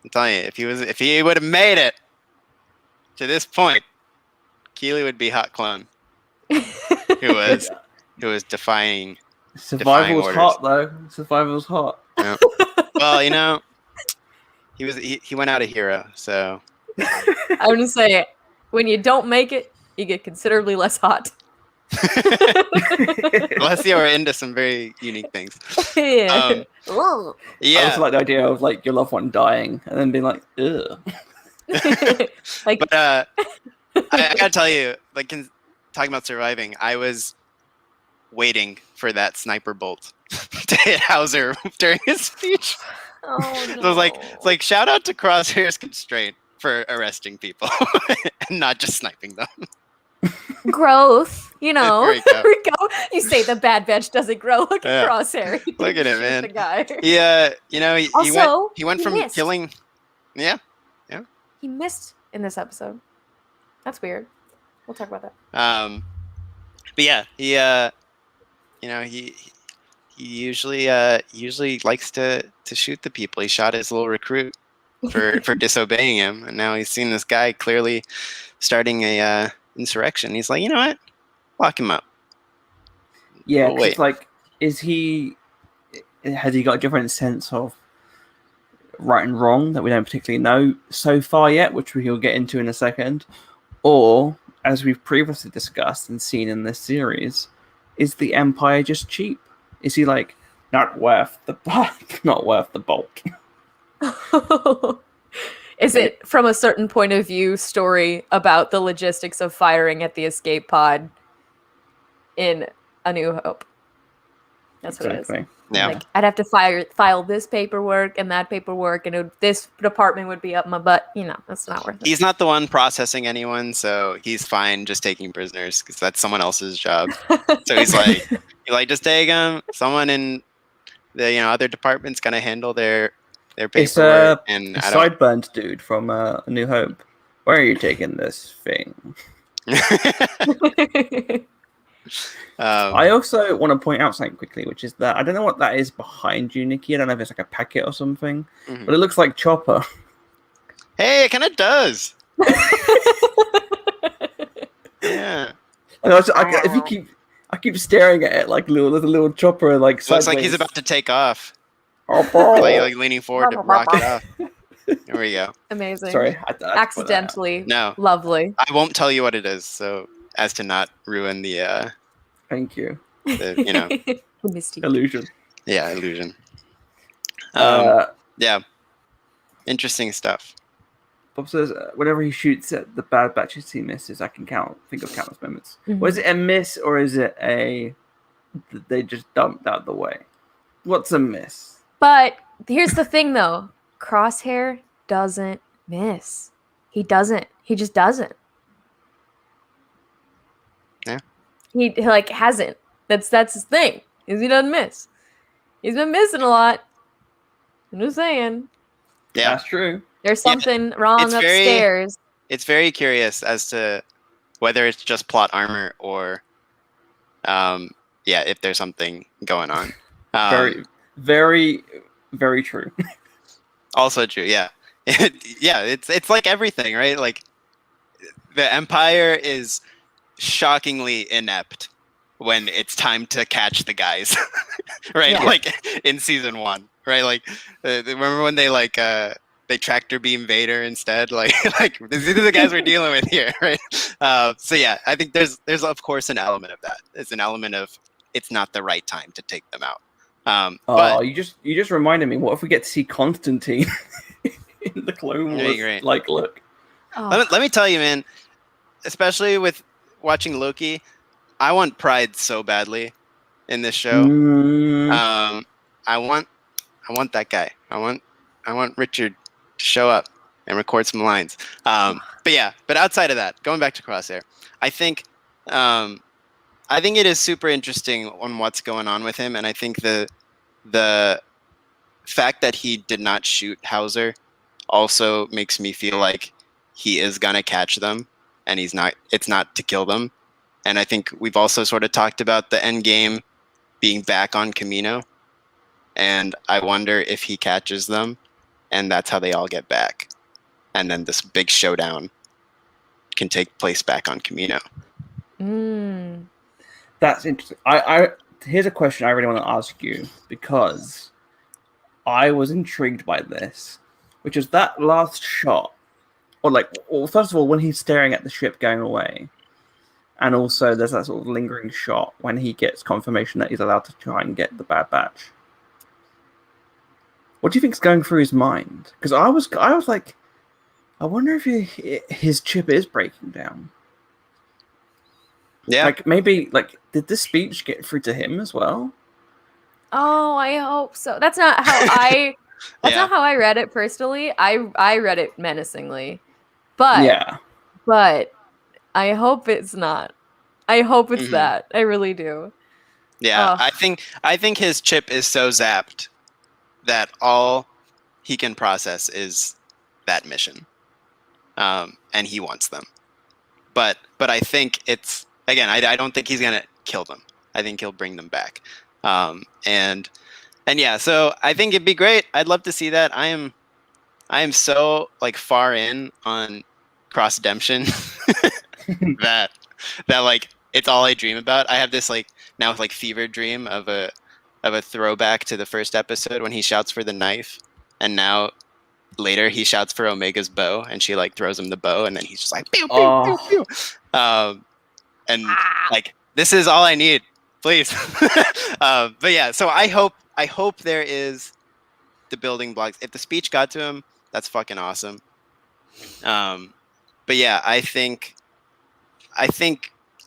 I'm telling you, if he would have made it to this point, Keeley would be hot clone. Who was defying. Survival's hot though. Survival's hot. Yeah. Well, he went out a hero, so I'm gonna say, when you don't make it, you get considerably less hot. Unless you are into some very unique things. Yeah. I also like the idea of your loved one dying and then being like, ugh. But I gotta tell you, talking about surviving, I was waiting for that sniper bolt to hit Hauser during his speech. Oh, no. So it's like shout out to Crosshair's constraint for arresting people and not just sniping them. Growth, There we go. You say the Bad Betch doesn't grow. Look at Crosshair. Look at him, man. The guy. He went from missed. killing. Yeah. He missed in this episode. That's weird. We'll talk about that. But yeah, he usually likes to shoot the people. He shot his little recruit for disobeying him, and now he's seen this guy clearly starting a insurrection. He's like, you know what? Lock him up. Yeah, We'll 'cause wait. it's like, has he got a different sense of right and wrong that we don't particularly know so far yet, which we'll get into in a second? Or, as we've previously discussed and seen in this series, is the Empire just cheap? Is he like, not worth the bulk? Is it from a certain point of view story about the logistics of firing at the escape pod in A New Hope? That's what it is. Yeah. Like, I'd have to file this paperwork and that paperwork, and this department would be up my butt. That's not worth it. He's not the one processing anyone, so he's fine just taking prisoners because that's someone else's job. So he's like, just take them. Someone in the other department's gonna handle their paperwork. It's a sideburns dude from A New Hope. Where are you taking this thing? I also want to point out something quickly, which is that I don't know what that is behind you, Nikki. I don't know if it's like a packet or something, but it looks like Chopper. Hey, it kind of does. Yeah. I keep staring at it like there's a little Chopper like. Looks like he's about to take off. Oh, boy. like leaning forward to rock it off. There we go. Amazing. Sorry, accidentally. No, lovely. I won't tell you what it is, so as to not ruin the. Thank you. The mystique. Illusion. Yeah, illusion. Yeah, interesting stuff. Bob says whenever he shoots at the Bad Betches, he misses. I can think of countless moments. Mm-hmm. Was it a miss or is it they just dumped out the way? What's a miss? But here's the thing, though. Crosshair doesn't miss. He doesn't. He just doesn't. Yeah. He hasn't. That's his thing. Is he doesn't miss. He's been missing a lot. I'm just saying. Yeah, that's true. There's something wrong upstairs. It's very curious as to whether it's just plot armor or, if there's something going on. Very, very, very true. Also true. Yeah, yeah. It's like everything, right? Like the Empire is shockingly inept when it's time to catch the guys, right? Yeah. Like in season 1, right? Like remember when they tractor beam Vader instead? Like these are the guys we're dealing with here, right? So yeah, I think there's of course an element of that. It's an element of it's not the right time to take them out. But you just reminded me. What if we get to see Constantine in the Clone Wars? Great. Like, look. Oh. Let me tell you, man. Especially with watching Loki, I want Pride so badly in this show. I want that guy. I want Richard to show up and record some lines. But outside of that, going back to Crosshair, I think it is super interesting on what's going on with him, and I think the fact that he did not shoot Hauser also makes me feel like he is gonna catch them, and it's not to kill them. And I think we've also sort of talked about the end game being back on Camino, and I wonder if he catches them, and that's how they all get back, and then this big showdown can take place back on Camino. That's interesting. Here's a question I really want to ask you, because I was intrigued by this, which is that last shot, or first of all, when he's staring at the ship going away, and also there's that sort of lingering shot when he gets confirmation that he's allowed to try and get the Bad Batch. What do you think's going through his mind? Because I was like, I wonder if his chip is breaking down. Yeah. Like, maybe, did this speech get through to him as well? Oh, I hope so. That's not how I. That's not how I read it personally. I read it menacingly, but I hope it's not. I hope it's that. I really do. Yeah, I think his chip is so zapped that all he can process is that mission, and he wants them. But I think it's again. I don't think he's gonna kill them. I think he'll bring them back. And yeah, so I think it'd be great. I'd love to see that. I am so like far in on cross redemption that like it's all I dream about. I have this like now like fever dream of a throwback to the first episode when he shouts for the knife, and now later he shouts for Omega's bow, and she like throws him the bow, and then he's just like pew pew pew pew. And like this is all I need, please. But yeah, so I hope there is the building blocks. If the speech got to him, that's fucking awesome. But yeah, I think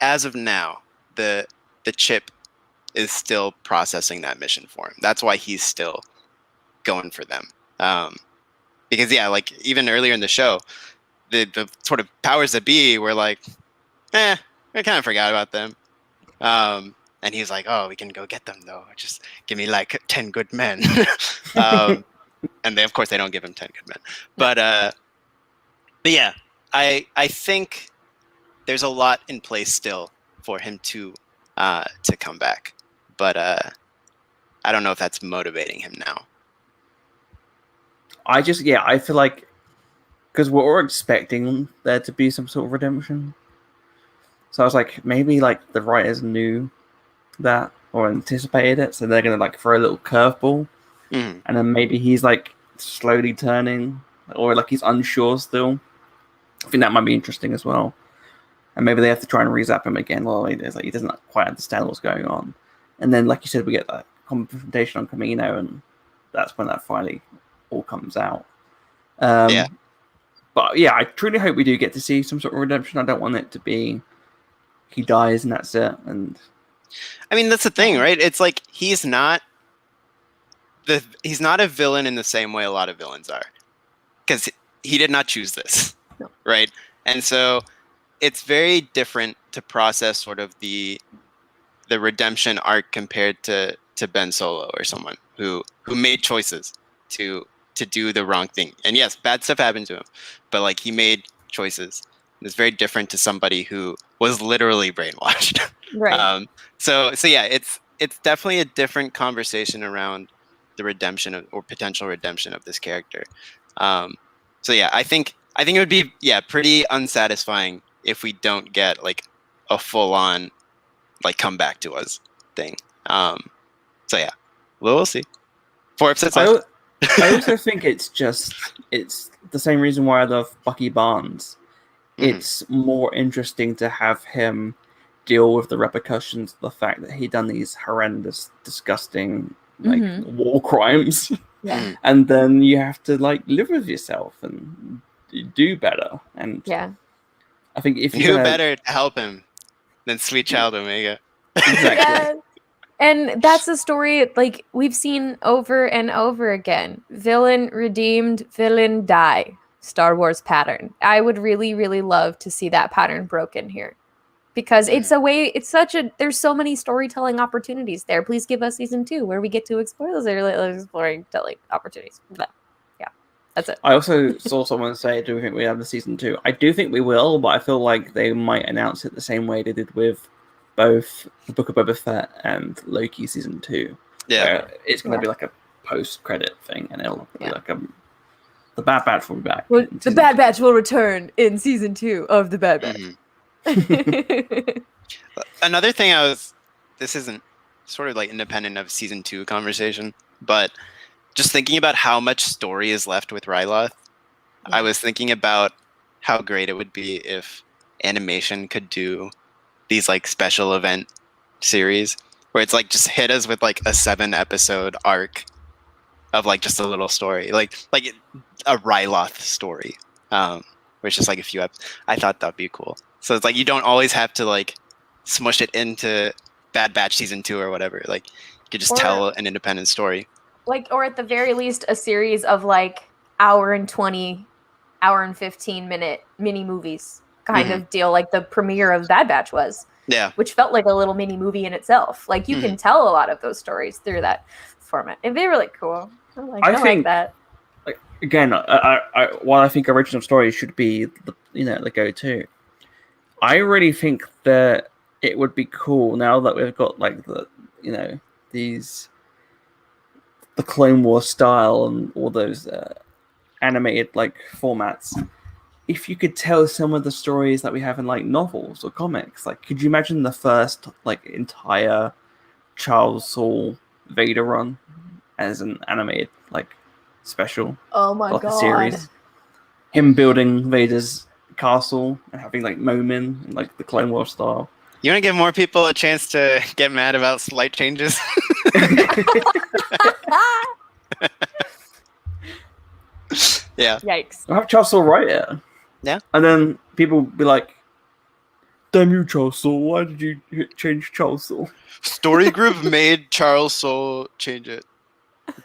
as of now, the chip is still processing that mission for him. That's why he's still going for them. Because yeah, like even earlier in the show, the sort of powers that be were like, I kind of forgot about them. And he's like, oh, we can go get them though. Just give me like 10 good men. And of course they don't give him 10 good men. But yeah, I think there's a lot in place still for him to come back. But I don't know if that's motivating him now. I feel like because we're all expecting there to be some sort of redemption. So I was like, maybe like the writers knew that or anticipated it, so they're gonna like throw a little curveball, and then maybe he's like slowly turning, or like he's unsure still. I think that might be interesting as well. And maybe they have to try and re-zap him again. Well, he doesn't quite understand what's going on. And then, like you said, we get that confrontation on Camino, and that's when that finally all comes out. Yeah. But yeah, I truly hope we do get to see some sort of redemption. I don't want it to be he dies and that's it. And I mean, that's the thing, right? It's like he's not a villain in the same way a lot of villains are, because he did not choose this, right? And so it's very different to process sort of the redemption arc compared to Ben Solo or someone who made choices to do the wrong thing. And yes, bad stuff happened to him, but like he made choices. It's very different to somebody who was literally brainwashed. Right. So yeah, it's definitely a different conversation around the redemption or potential redemption of this character. So yeah, I think it would be pretty unsatisfying if we don't get like a full on like come back to us thing. So yeah, we'll see. 4 episodes left. I also think it's the same reason why I love Bucky Barnes. It's more interesting to have him deal with the repercussions of the fact that he done these horrendous, disgusting like war crimes. Yeah. And then you have to like live with yourself and do better. And yeah, I think if who better to help him than Sweet Child Omega? Exactly. yeah. And that's a story like we've seen over and over again. Villain redeemed, villain die. Star Wars pattern. I would really, really love to see that pattern broken here. Because there's so many storytelling opportunities there. Please give us season 2 where we get to explore those storytelling opportunities. But yeah, that's it. I also saw someone say, do we think we have the season 2? I do think we will, but I feel like they might announce it the same way they did with both the Book of Boba Fett and Loki season 2. Yeah. It's going to be like a post-credit thing, and it'll be like the Bad Batch will be back. Well, the Bad Batch will return in season 2 of the Bad Batch. Another thing this isn't sort of like independent of season 2 conversation, but just thinking about how much story is left with Ryloth, I was thinking about how great it would be if animation could do these like special event series where it's like just hit us with like a 7-episode arc of like just a little story, like a Ryloth story, where it's just like a few episodes. I thought that'd be cool. So it's like you don't always have to like smush it into Bad Batch season 2 or whatever. Like you could just tell an independent story. Like, or at the very least, a series of like hour and 15 minute mini movies kind of deal, like the premiere of Bad Batch was. Yeah. Which felt like a little mini movie in itself. Like you can tell a lot of those stories through that format. It'd be really cool. I think, like that. Like again, while I think original stories should be the go-to, I really think that it would be cool now that we've got like the the Clone Wars style and all those animated like formats, if you could tell some of the stories that we have in like novels or comics, like could you imagine the first like entire Charles Soule Vader run as an animated like special? Oh my like god. a series. Him building Vader's castle and having like Momin and like the Clone Wars style. You want to give more people a chance to get mad about slight changes? Yeah. Yikes. I'll have Charles Soule write it. Yeah. And then people be like, damn you, Charles Soule, why did you change Charles Soule? Story group made Charles Soule change it.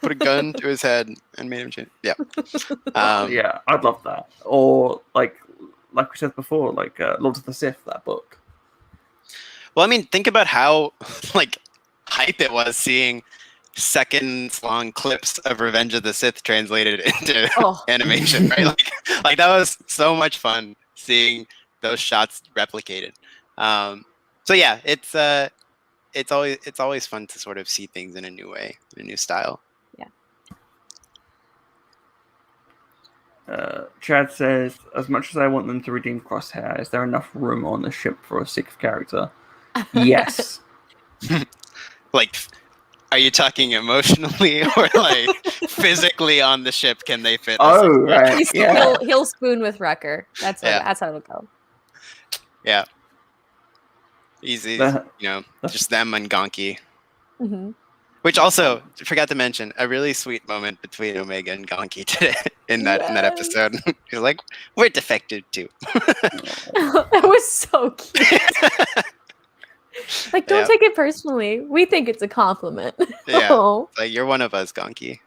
Put a gun to his head and made him change. Yeah. Yeah, I'd love that. Or like we said before, like Lord of the Sith, that book. Well, I mean, think about how like hype it was seeing seconds-long clips of Revenge of the Sith translated into animation, right? Like that was so much fun seeing those shots replicated. So yeah, it's always fun to sort of see things in a new way, in a new style. Chad says, as much as I want them to redeem Crosshair, is there enough room on the ship for a sixth character? Yes. Like, are you talking emotionally or like physically on the ship? Can they fit? Oh, right. Yeah. He'll spoon with Wrecker. That's how it'll go. Yeah. Easy. Just them and Gonki. Mm-hmm. Which also, forgot to mention, a really sweet moment between Omega and Gonki today in that episode. He's like, we're defective too. That was so cute. Like, don't take it personally. We think it's a compliment. Yeah. Like, you're one of us, Gonki.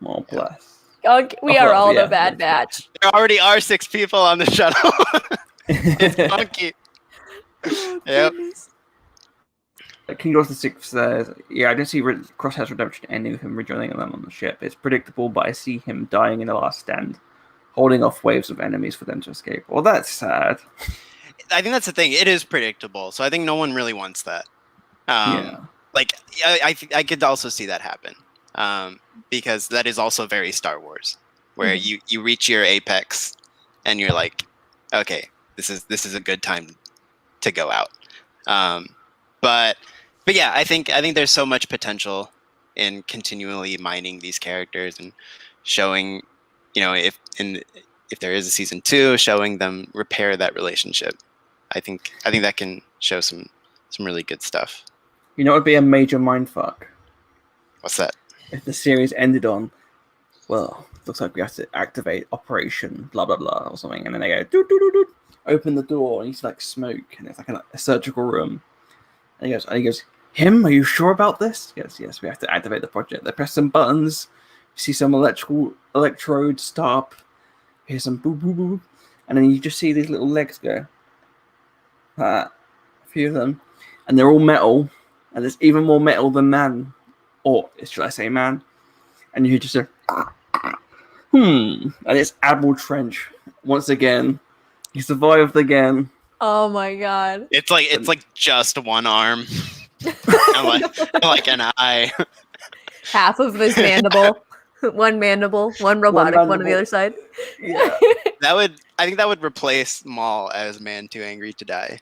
Oh, bless. Gonki, we are all the Bad Batch. There already are 6 people on the shuttle. It's Gonki. Yep. King George VI says, I don't see Crosshair's redemption ending with him rejoining them on the ship. It's predictable, but I see him dying in the last stand, holding off waves of enemies for them to escape. Well, that's sad. I think that's the thing. It is predictable, so I think no one really wants that. Like, I could also see that happen, because that is also very Star Wars, where you reach your apex, and you're like, okay, this is a good time to go out. But yeah, I think there's so much potential in continually mining these characters and showing, if there is a season 2, showing them repair that relationship. I think that can show some really good stuff. It would be a major mindfuck. What's that? If the series ended on, well, looks like we have to activate Operation blah blah blah or something, and then they go doo, doo, doo, doo, open the door and you see like smoke and it's like a surgical room. And he goes, him? Are you sure about this? Yes, we have to activate the project. They press some buttons, you see some electrodes stop, hear some boop boop boop, and then you just see these little legs go. A few of them, and they're all metal, and there's even more metal than man, or should I say man? And you just say, and it's Admiral Trench once again. He survived again. Oh my god! It's like just one arm, and like an eye. Half of his mandible, one robotic, one on the other side. Yeah. I think that would replace Maul as Man Too Angry to Die.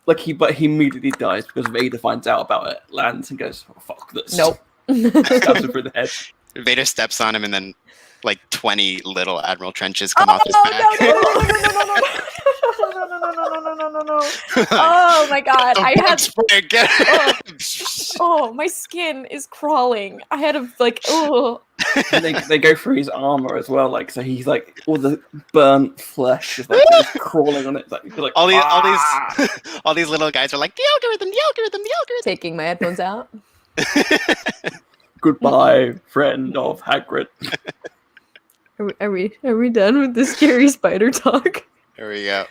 But he immediately dies because Vader finds out about it, lands and goes, oh, "Fuck this!" Nope. Stabs him through the head. Vader steps on him, and then like 20 little Admiral Trenches come off his back. No. Oh my god! I had. My skin is crawling. I had to And they go through his armor as well, like so he's like all the burnt flesh is like just crawling on it. Like all these little guys are like the algorithm. Taking my headphones out. Goodbye, friend of Hagrid. Are we done with this scary spider talk? There we go.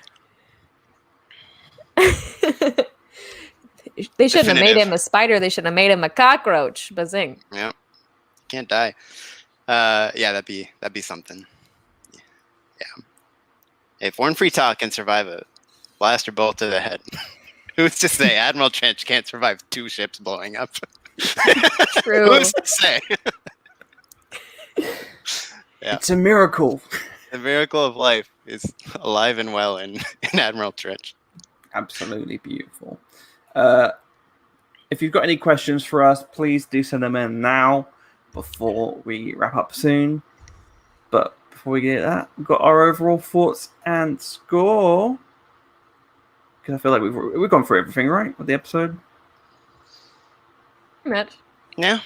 They shouldn't have made him a spider. They should have made him a cockroach. Bazing. Yeah, can't die. Yeah, that'd be something. Yeah, if Warren Free Talk can survive a blaster bolt to the head, Who's to say Admiral Trench can't survive 2 ships blowing up? True. Who's to say? Yeah. It's a miracle. The miracle of life is alive and well in Admiral Trench. Absolutely beautiful. If you've got any questions for us, please do send them in now before we wrap up soon. But before we get that, we've got our overall thoughts and score. Because I feel like we've gone through everything, right, with the episode? Much. Yeah.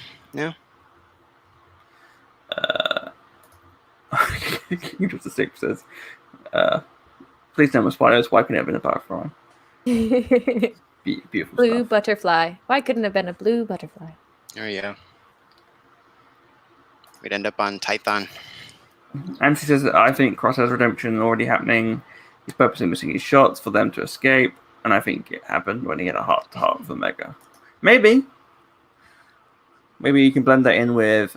Just the Six says, please no more spiders. Why couldn't it have been a butterfly? Beautiful Blue stuff. butterfly. Why couldn't it have been a blue butterfly? There you go. We'd end up on Tython. And she says that I think Crosshair's redemption already happening. He's purposely missing his shots for them to escape, and I think it happened when he had a heart-to-heart with Omega. Maybe you can blend that in with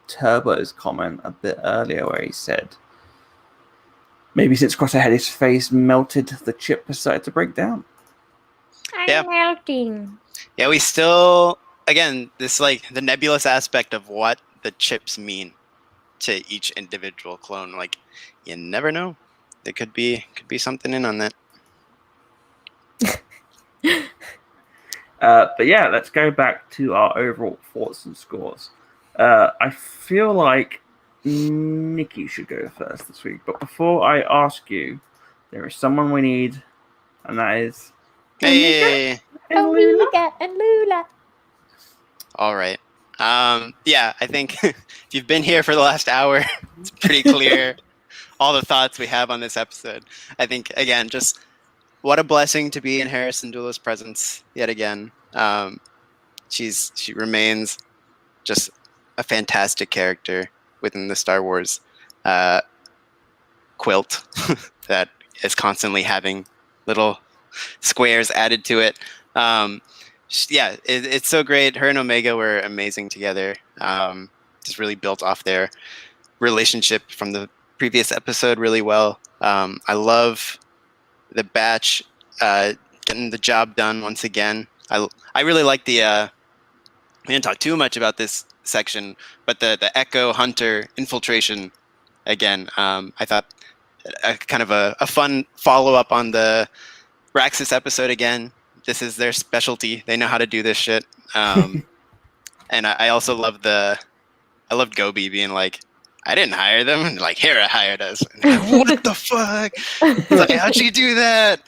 Turbo's comment a bit earlier where he said maybe since Crosshair had his face melted, the chip decided to break down. I'm melting. Yeah, we still, again, this like the nebulous aspect of what the chips mean to each individual clone. Like, you never know. There could be something in on that. But yeah, let's go back to our overall thoughts and scores. I feel like Nicky should go first this week. But before I ask you, there is someone we need, and that is... Hey! Omega and Lula. All right. Yeah, I think if you've been here for the last hour, it's pretty clear all the thoughts we have on this episode. I think, again, just what a blessing to be in Harrison Dula's presence yet again. She remains just a fantastic character within the Star Wars quilt that is constantly having little squares added to it. Yeah, it's so great. Her and Omega were amazing together. Just really built off their relationship from the previous episode really well. I love the batch getting the job done once again. I really like the. We didn't talk too much about this section, but the Echo Hunter infiltration again. I thought kind of a fun follow up on the Raxus episode again. This is their specialty. They know how to do this shit. And I also love I loved Gobi being like, I didn't hire them. And like, Hera hired us. Like, what the fuck? It's like, how'd you do that?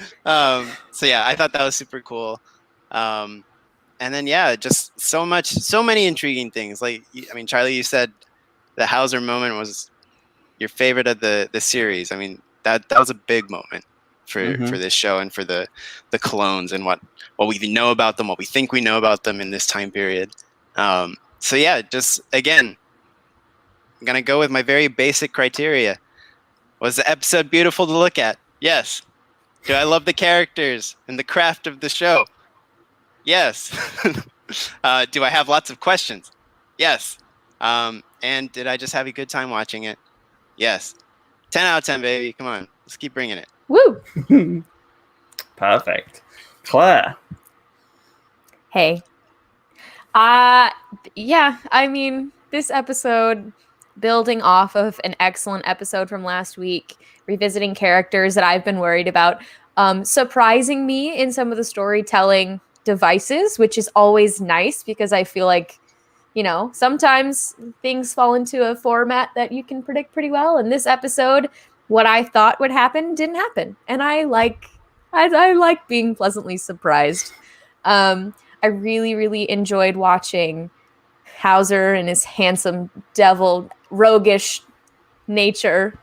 So yeah, I thought that was super cool. And then yeah, just so many intriguing things. Like, I mean, Charlie, you said the Hauser moment was your favorite of the series. I mean, that was a big moment for this show and for the clones and what we know about them, what we think we know about them in this time period. So yeah, just again, I'm gonna go with my very basic criteria. Was the episode beautiful to look at? Yes. Do I love the characters and the craft of the show? Yes. Do I have lots of questions? Yes. And did I just have a good time watching it? Yes. 10 out of 10, baby. Come on. Let's keep bringing it. Woo! Perfect. Claire. Hey. Yeah, I mean, this episode, building off of an excellent episode from last week, revisiting characters that I've been worried about, surprising me in some of the storytelling devices, which is always nice because I feel like, you know, sometimes things fall into a format that you can predict pretty well. In this episode, what I thought would happen didn't happen. And I like being pleasantly surprised. I really, really enjoyed watching Hauser and his handsome devil roguish nature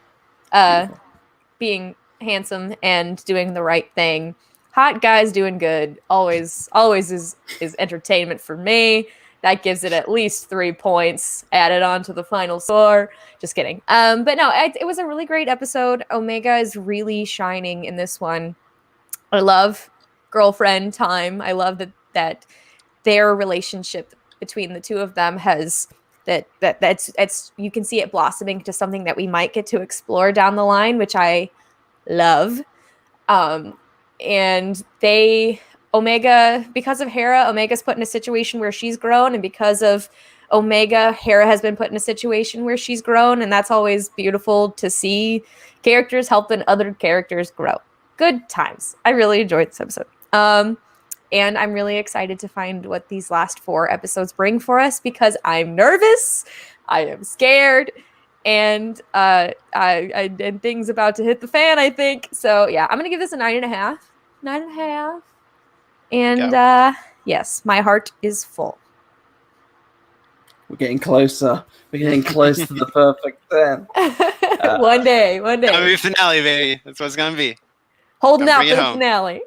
being handsome and doing the right thing. Hot guys doing good always is entertainment for me. That gives it at least 3 points added on to the final score. Just kidding. But no, it was a really great episode. Omega is really shining in this one. I love girlfriend time. I love that their relationship between the two of them has that's you can see it blossoming to something that we might get to explore down the line, which I love. And they Omega, because of Hera, Omega's put in a situation where she's grown, and because of Omega, Hera has been put in a situation where she's grown, and that's always beautiful to see characters helping other characters grow. Good times. I really enjoyed this episode. And I'm really excited to find what these last 4 episodes bring for us, because I'm nervous, I am scared, and and things about to hit the fan, I think. So yeah, I'm gonna give this a 9.5. 9.5. And yes, my heart is full. We're getting closer. We're getting close to the perfect 10. One day. Gonna be finale, baby. That's what it's gonna be. Holding Gonna out bring for it the home. finale.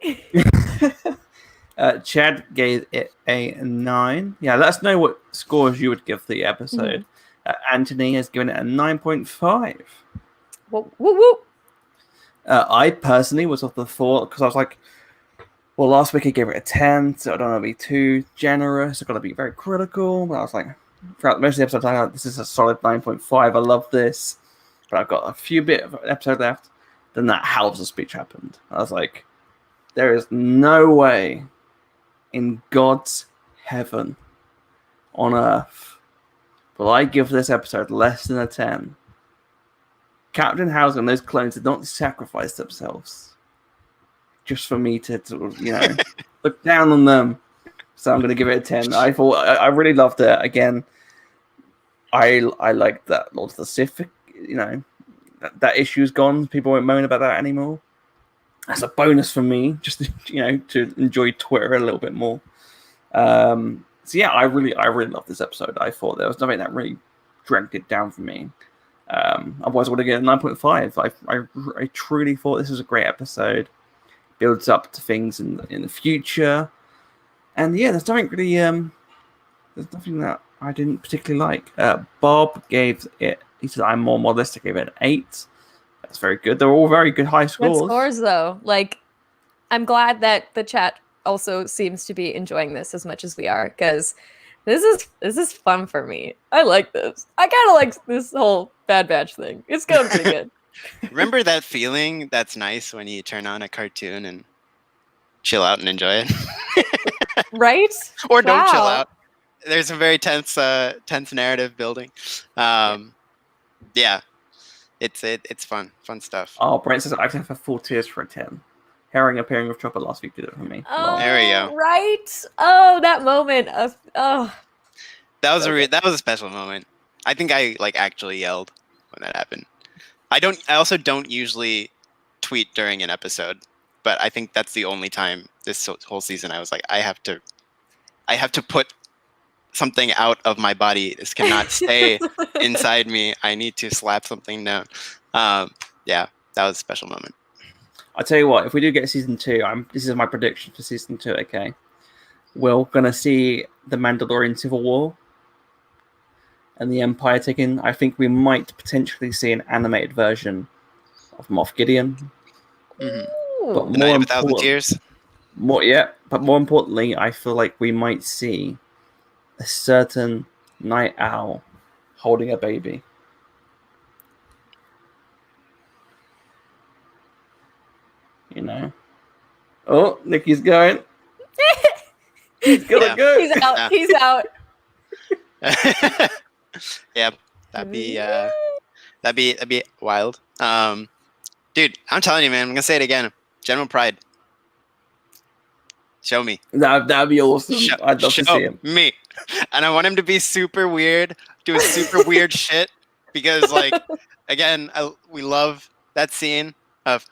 Chad gave it a 9. Yeah, let us know what scores you would give the episode. Anthony has given it a 9.5. Woo, woo, woo. I personally was of the thought, because I was like, well, last week I gave it a 10, so I don't want to be too generous. I've got to be very critical. But I was like, throughout most of the episodes, I thought, this is a solid 9.5. I love this. But I've got a few bit of episode left. Then that Hauser speech happened. I was like, there is no way in God's heaven on earth will I give this episode less than a 10. Captain Hauser and those clones did not sacrifice themselves just for me to sort of, look down on them. So I'm going to give it a 10. I thought I really loved it. Again, I like that Lord of the Sith, that issue's gone. People won't moan about that anymore. That's a bonus for me, just to enjoy Twitter a little bit more. So yeah, I really love this episode. I thought there was nothing that really dragged it down for me. Otherwise, I would have given a 9.5. I truly thought this was a great episode. Builds up to things in the future, and yeah, there's nothing really. There's nothing that I didn't particularly like. Bob gave it. He said I'm more modest. I gave it an 8. That's very good. They're all very good high scores. Good scores, though. Like, I'm glad that the chat also seems to be enjoying this as much as we are, because this is fun for me. I like this. I kind of like this whole Bad Batch thing. It's going pretty good. Remember that feeling that's nice when you turn on a cartoon and chill out and enjoy it? Right? Or don't chill out. There's a very tense narrative building. Yeah. It's fun stuff. Oh, Brent says I can have 4 tiers for a 10. Herring appearing with Chopper last week did it for me. Oh, there we go. Right. Oh, that moment of That was a special moment. I think I actually yelled when that happened. I also don't usually tweet during an episode, but I think that's the only time this whole season I was like, I have to put something out of my body. This cannot stay inside me. I need to slap something down. Yeah, that was a special moment. I'll tell you what, if we do get season 2, this is my prediction for season 2, okay? We're going to see the Mandalorian Civil War and the Empire taking. I think we might potentially see an animated version of Moff Gideon. Mm-hmm. But the Night of 1,000 Tears. But more importantly, I feel like we might see a certain night owl holding a baby. Oh, Nicky's going. He's gonna go. He's out. Yeah, that'd be wild. Dude, I'm telling you, man. I'm gonna say it again. General Pride. Show me. That'd be awesome. I'd love to see him. Me. And I want him to be super weird, doing super weird shit. Because, again, we love that scene of,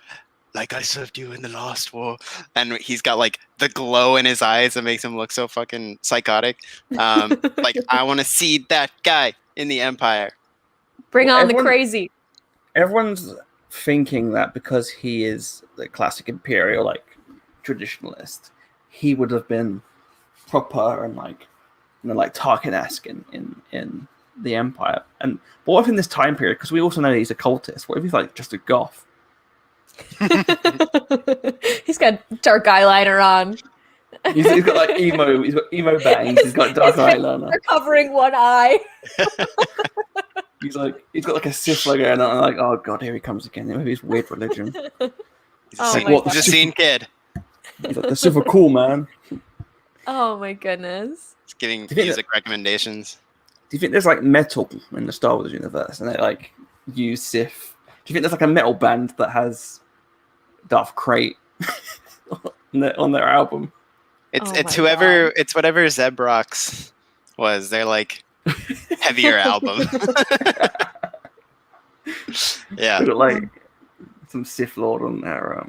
like I served you in the Lost War. And he's got, the glow in his eyes that makes him look so fucking psychotic. I want to see that guy in the Empire. Bring on the crazy. Everyone's thinking that because he is the classic Imperial, traditionalist, he would have been proper and Tarkin-esque in the Empire. And but what if in this time period, because we also know he's a cultist, what if he's just a goth? He's got dark eyeliner on. He's got emo. He's got emo bangs. He's got dark eyeliner. They're covering one eye. He's got a Sith logo, and I'm like, oh god, here he comes again. Maybe his weird religion. He's a scene kid. He's like, "They're super cool, man." Oh my goodness. It's giving you think music recommendations. Do you think there's like metal in the Star Wars universe, and they like use Sith? Do you think there's like a metal band that has Darth Crate on their album? It's Oh it's my whoever God. it's whatever Zebrox was. They're like heavier album. Yeah. They got like some Sith Lord on their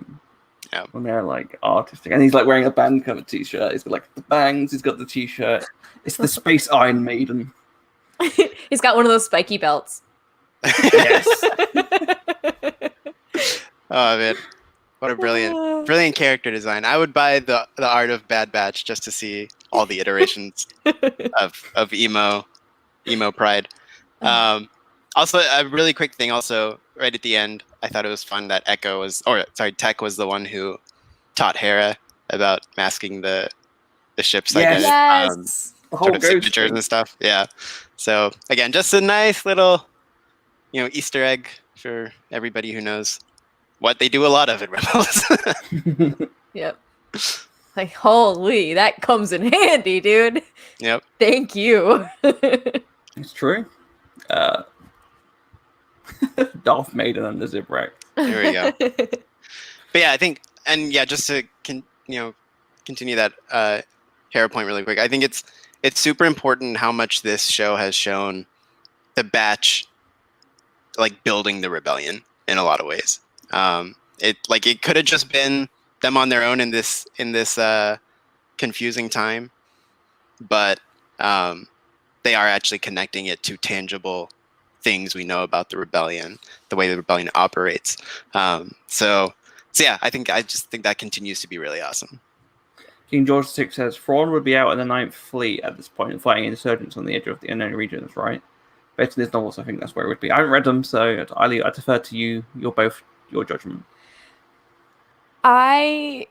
Yeah. on their like artistic, and he's like wearing a band cover T-shirt. He's got like the bangs. He's got the T-shirt. It's the Space Iron Maiden. He's got one of those spiky belts. Yes. Oh man, what a brilliant character design. I would buy the art of Bad Batch just to see all the iterations of emo pride. Also, a really quick thing. Also, right at the end, I thought it was fun that Tech was the one who taught Hera about masking the ships. Yes. Yes. The whole Sort of ghost signatures thing. and stuff. Yeah. So again, just a nice little, Easter egg for everybody who knows what they do a lot of in Rebels. Yep. Like, holy, that comes in handy, dude. Yep. Thank you. It's true. Darth Maiden under Ziprak. There we go. But yeah, I think, and yeah, just to continue that Hera point really quick. I think it's super important how much this show has shown the Batch like building the rebellion in a lot of ways. It could have just been them on their own in this confusing time, but they are actually connecting it to tangible things we know about the rebellion, the way the rebellion operates. So yeah, I just think that continues to be really awesome. King George VI says Thrawn would be out in the Ninth Fleet at this point, fighting insurgents on the edge of the unknown regions, right? Based on his novels, I think that's where it would be. I haven't read them, so I defer to you. You're both your judgment. I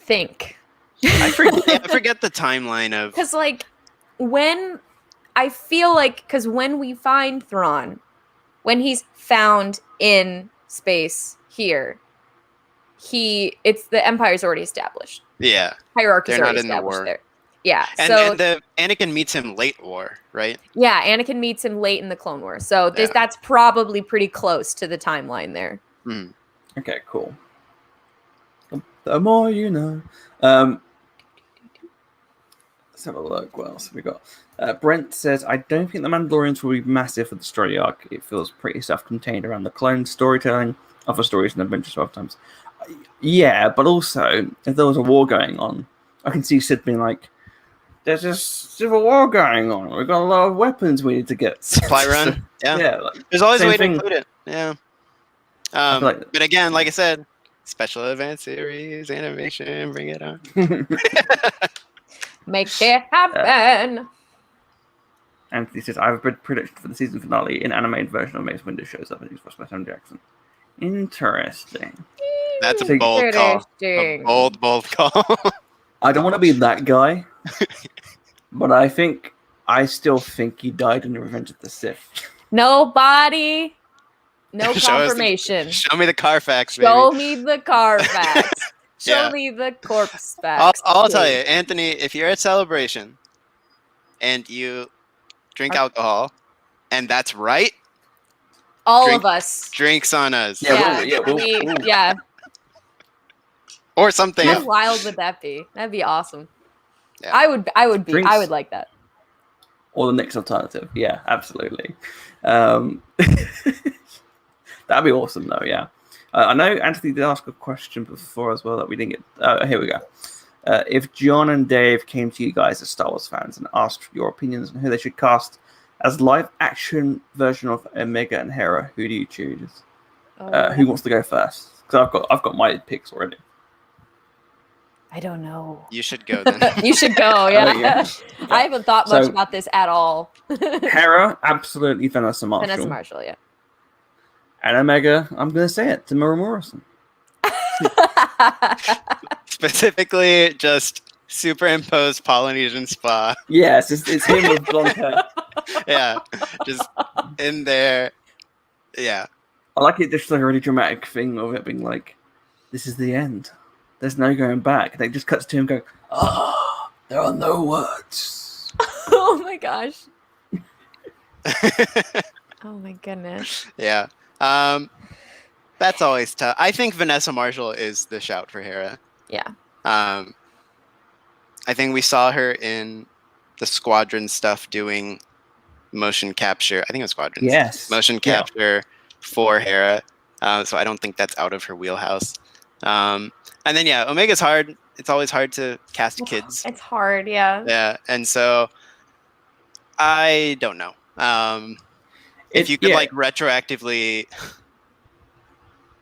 think. I forget the timeline of Because, like, when I feel like, because when we find Thrawn, when he's found in space here, it's the Empire's already established. yeah. Hierarchy's They're not already in the established war. there. Yeah. And the Anakin meets him late war, right? Yeah, Anakin meets him late in the Clone Wars. So that's probably pretty close to the timeline there. Mm. Okay, cool. The more you know. Let's have a look. What else have we got? Brent says, I don't think the Mandalorians will be massive for the story arc. It feels pretty self-contained around the clone storytelling, other stories and adventures 12 times. Yeah, but also, if there was a war going on, I can see Sid being like, there's a civil war going on. We've got a lot of weapons we need to get. Supply run. Yeah. Yeah. Like, There's always a same way thing. to include it. Yeah. like- But again, like I said, special event series, animation, bring it on. Make it happen. Anthony says, I have a prediction for the season finale. An animated version of Mace Windu shows up and he's voiced by Sam Jackson. Interesting. That's a So- bold call. A Interesting. bold call. I don't want to be that guy, but I still think he died in the Revenge of the Sith. Nobody. No Show us confirmation. Show me the Carfax, baby. Show me the Carfax. Show Yeah. me the corpse facts. I'll tell you, Anthony, if you're at Celebration and you drink alcohol, and that's right, All of us. drinks on us. Yeah, Yeah. Or something. How wild would that be? That'd be awesome. Yeah. I would be. Drinks. I would like that. Or the next alternative. Yeah, absolutely. That'd be awesome, though, yeah. I know Anthony did ask a question before as well that we didn't get. Here we go. If John and Dave came to you guys as Star Wars fans and asked for your opinions on who they should cast as live-action version of Omega and Hera, who do you choose? Who wants to go first? Because I've got my picks already. I don't know. You should go then. You should go. Yeah. Yeah. I haven't thought much So- about this at all. Hera, absolutely Vanessa Marshall. Vanessa Marshall, yeah. And Omega, I'm going to say it, Tamara Morrison. Specifically, just superimposed Polynesian spa. Yes, it's him with blonde hair. Yeah, just in there. Yeah, I like it, just like a really dramatic thing of it being like, this is the end. there's no going back. And it just cuts to him going, there are no words. Oh my gosh. Oh my goodness. Yeah. That's always tough. I think Vanessa Marshall is the shout for Hera. Yeah. I think we saw her in the Squadron stuff doing motion capture. I think it was Squadron. Yes. Motion capture for Hera. So I don't think that's out of her wheelhouse. And then, Omega's hard. It's always hard to cast kids. It's hard, yeah. Yeah. And so I don't know. If you could like retroactively,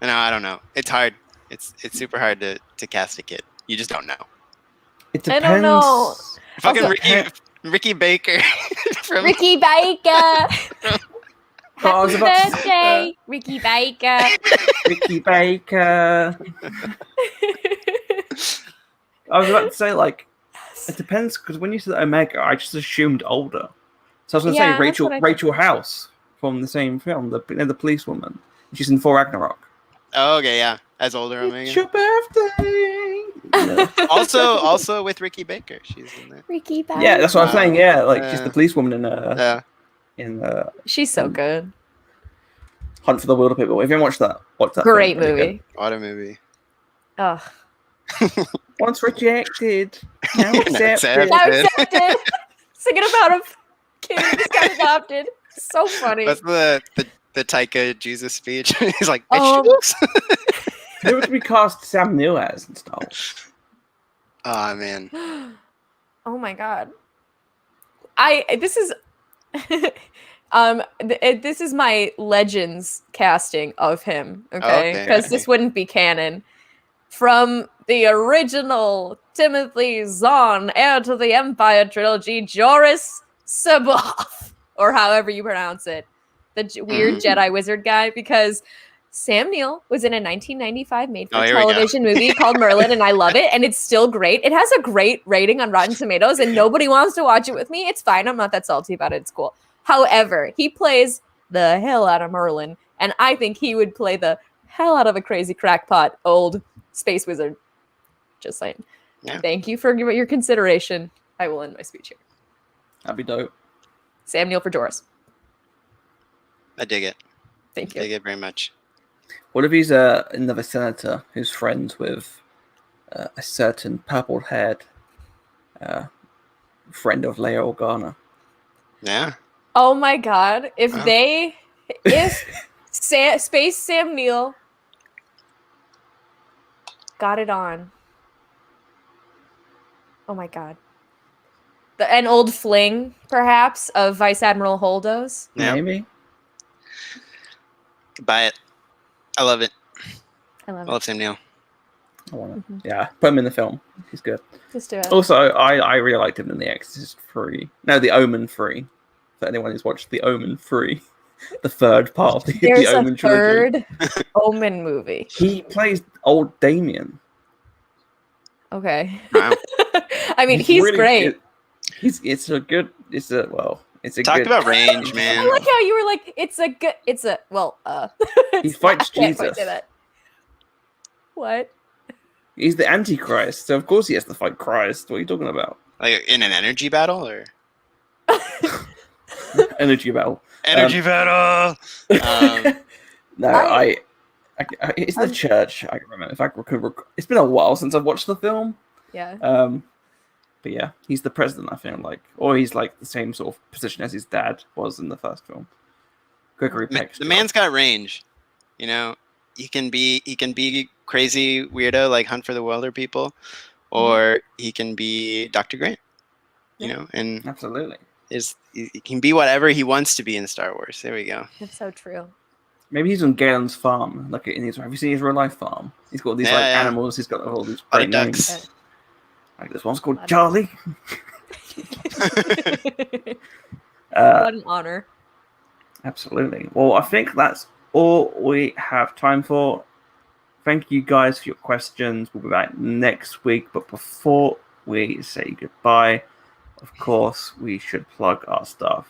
no, I don't know. It's hard. It's super hard to cast a kid. You just don't know. It depends. I don't know. Fucking Also, Ricky Baker. From Ricky Baker. I was Happy about to birthday, Ricky Baker. Ricky Baker. I was about to say, like, it depends, because when you said Omega, I just assumed older. So I was going to Yeah, say that's what I Rachel House from the same film, the policewoman. She's in Thor Ragnarok. Oh, okay, yeah. As older Omega. It's your birthday. Yeah. also with Ricky Baker. She's in there. Ricky Baker. Yeah, that's what I'm saying. Yeah, like she's Yeah. the policewoman Yeah. She's so good. Hunt for the Wilder People. If you haven't watch that. Great film, really movie. What a movie. Oh. good. Once rejected, now Accepted. accepted. Now accepted. Singing about a kid who just got adopted. So funny. That's the Taika Jesus speech. He's like, Um, bitch. Who would we cast Sam Neill as and stuff? Oh man. Oh my god. This is this is my Legends casting of him, okay? Because this wouldn't be canon. From the original Timothy Zahn, heir to the Empire trilogy, Joris Sabaoth, or however you pronounce it, the weird Jedi wizard guy, because Sam Neill was in a 1995 made-for-television movie called Merlin, and I love it, and it's still great. It has a great rating on Rotten Tomatoes, and nobody wants to watch it with me. It's fine. I'm not that salty about it. It's cool. However, he plays the hell out of Merlin, and I think he would play the hell out of a crazy crackpot old space wizard. Just saying. Yeah. Thank you for your consideration. I will end my speech here. That'd be dope. Sam Neill for Joris. I dig it. Thank you. Dig it very much. What if he's another senator who's friends with a certain purple-haired friend of Leia Organa? Yeah. Oh my god. If Space Sam Neill got it on. Oh my god. An old fling, perhaps, of Vice Admiral Holdo's. Yeah. Maybe. Buy it. I love it. I love I love Sam Neill. I want Mhm. to. Yeah, put him in the film. He's good. Just do it. Also, I really liked him in The Exorcist 3. No, The Omen 3. For anyone who's watched The Omen 3, the third part of the There's Omen a trilogy. third Omen movie. He plays old Damien. Okay. Wow. I mean, he's really great. good. It's a good. It's a Talk good. about range, I man. like how you were like, He fights I can't quite Jesus. say that. What? He's the Antichrist, so of course he has to fight Christ. What are you talking about? Like in an energy battle or Energy battle. energy battle? No, it's the church. I can remember. If I could, it's been a while since I've watched the film. Yeah. But yeah, he's the president. I feel like, or he's like the same sort of position as his dad was in the first film. Gregory Peck. The man's got range. You know, he can be crazy weirdo like Hunt for the Wilder People, or he can be Dr. Grant. You know, and Absolutely. he can be whatever he wants to be in Star Wars. There we go. That's so true. Maybe he's on Galen's farm. Like in his, have you seen his real life farm? He's got these Yeah. animals. He's got all these Bloody great names. ducks. Like this one's called Charlie. What an honor. Absolutely. Well, I think that's all we have time for. Thank you guys for your questions. We'll be back next week. But before we say goodbye, of course, we should plug our stuff.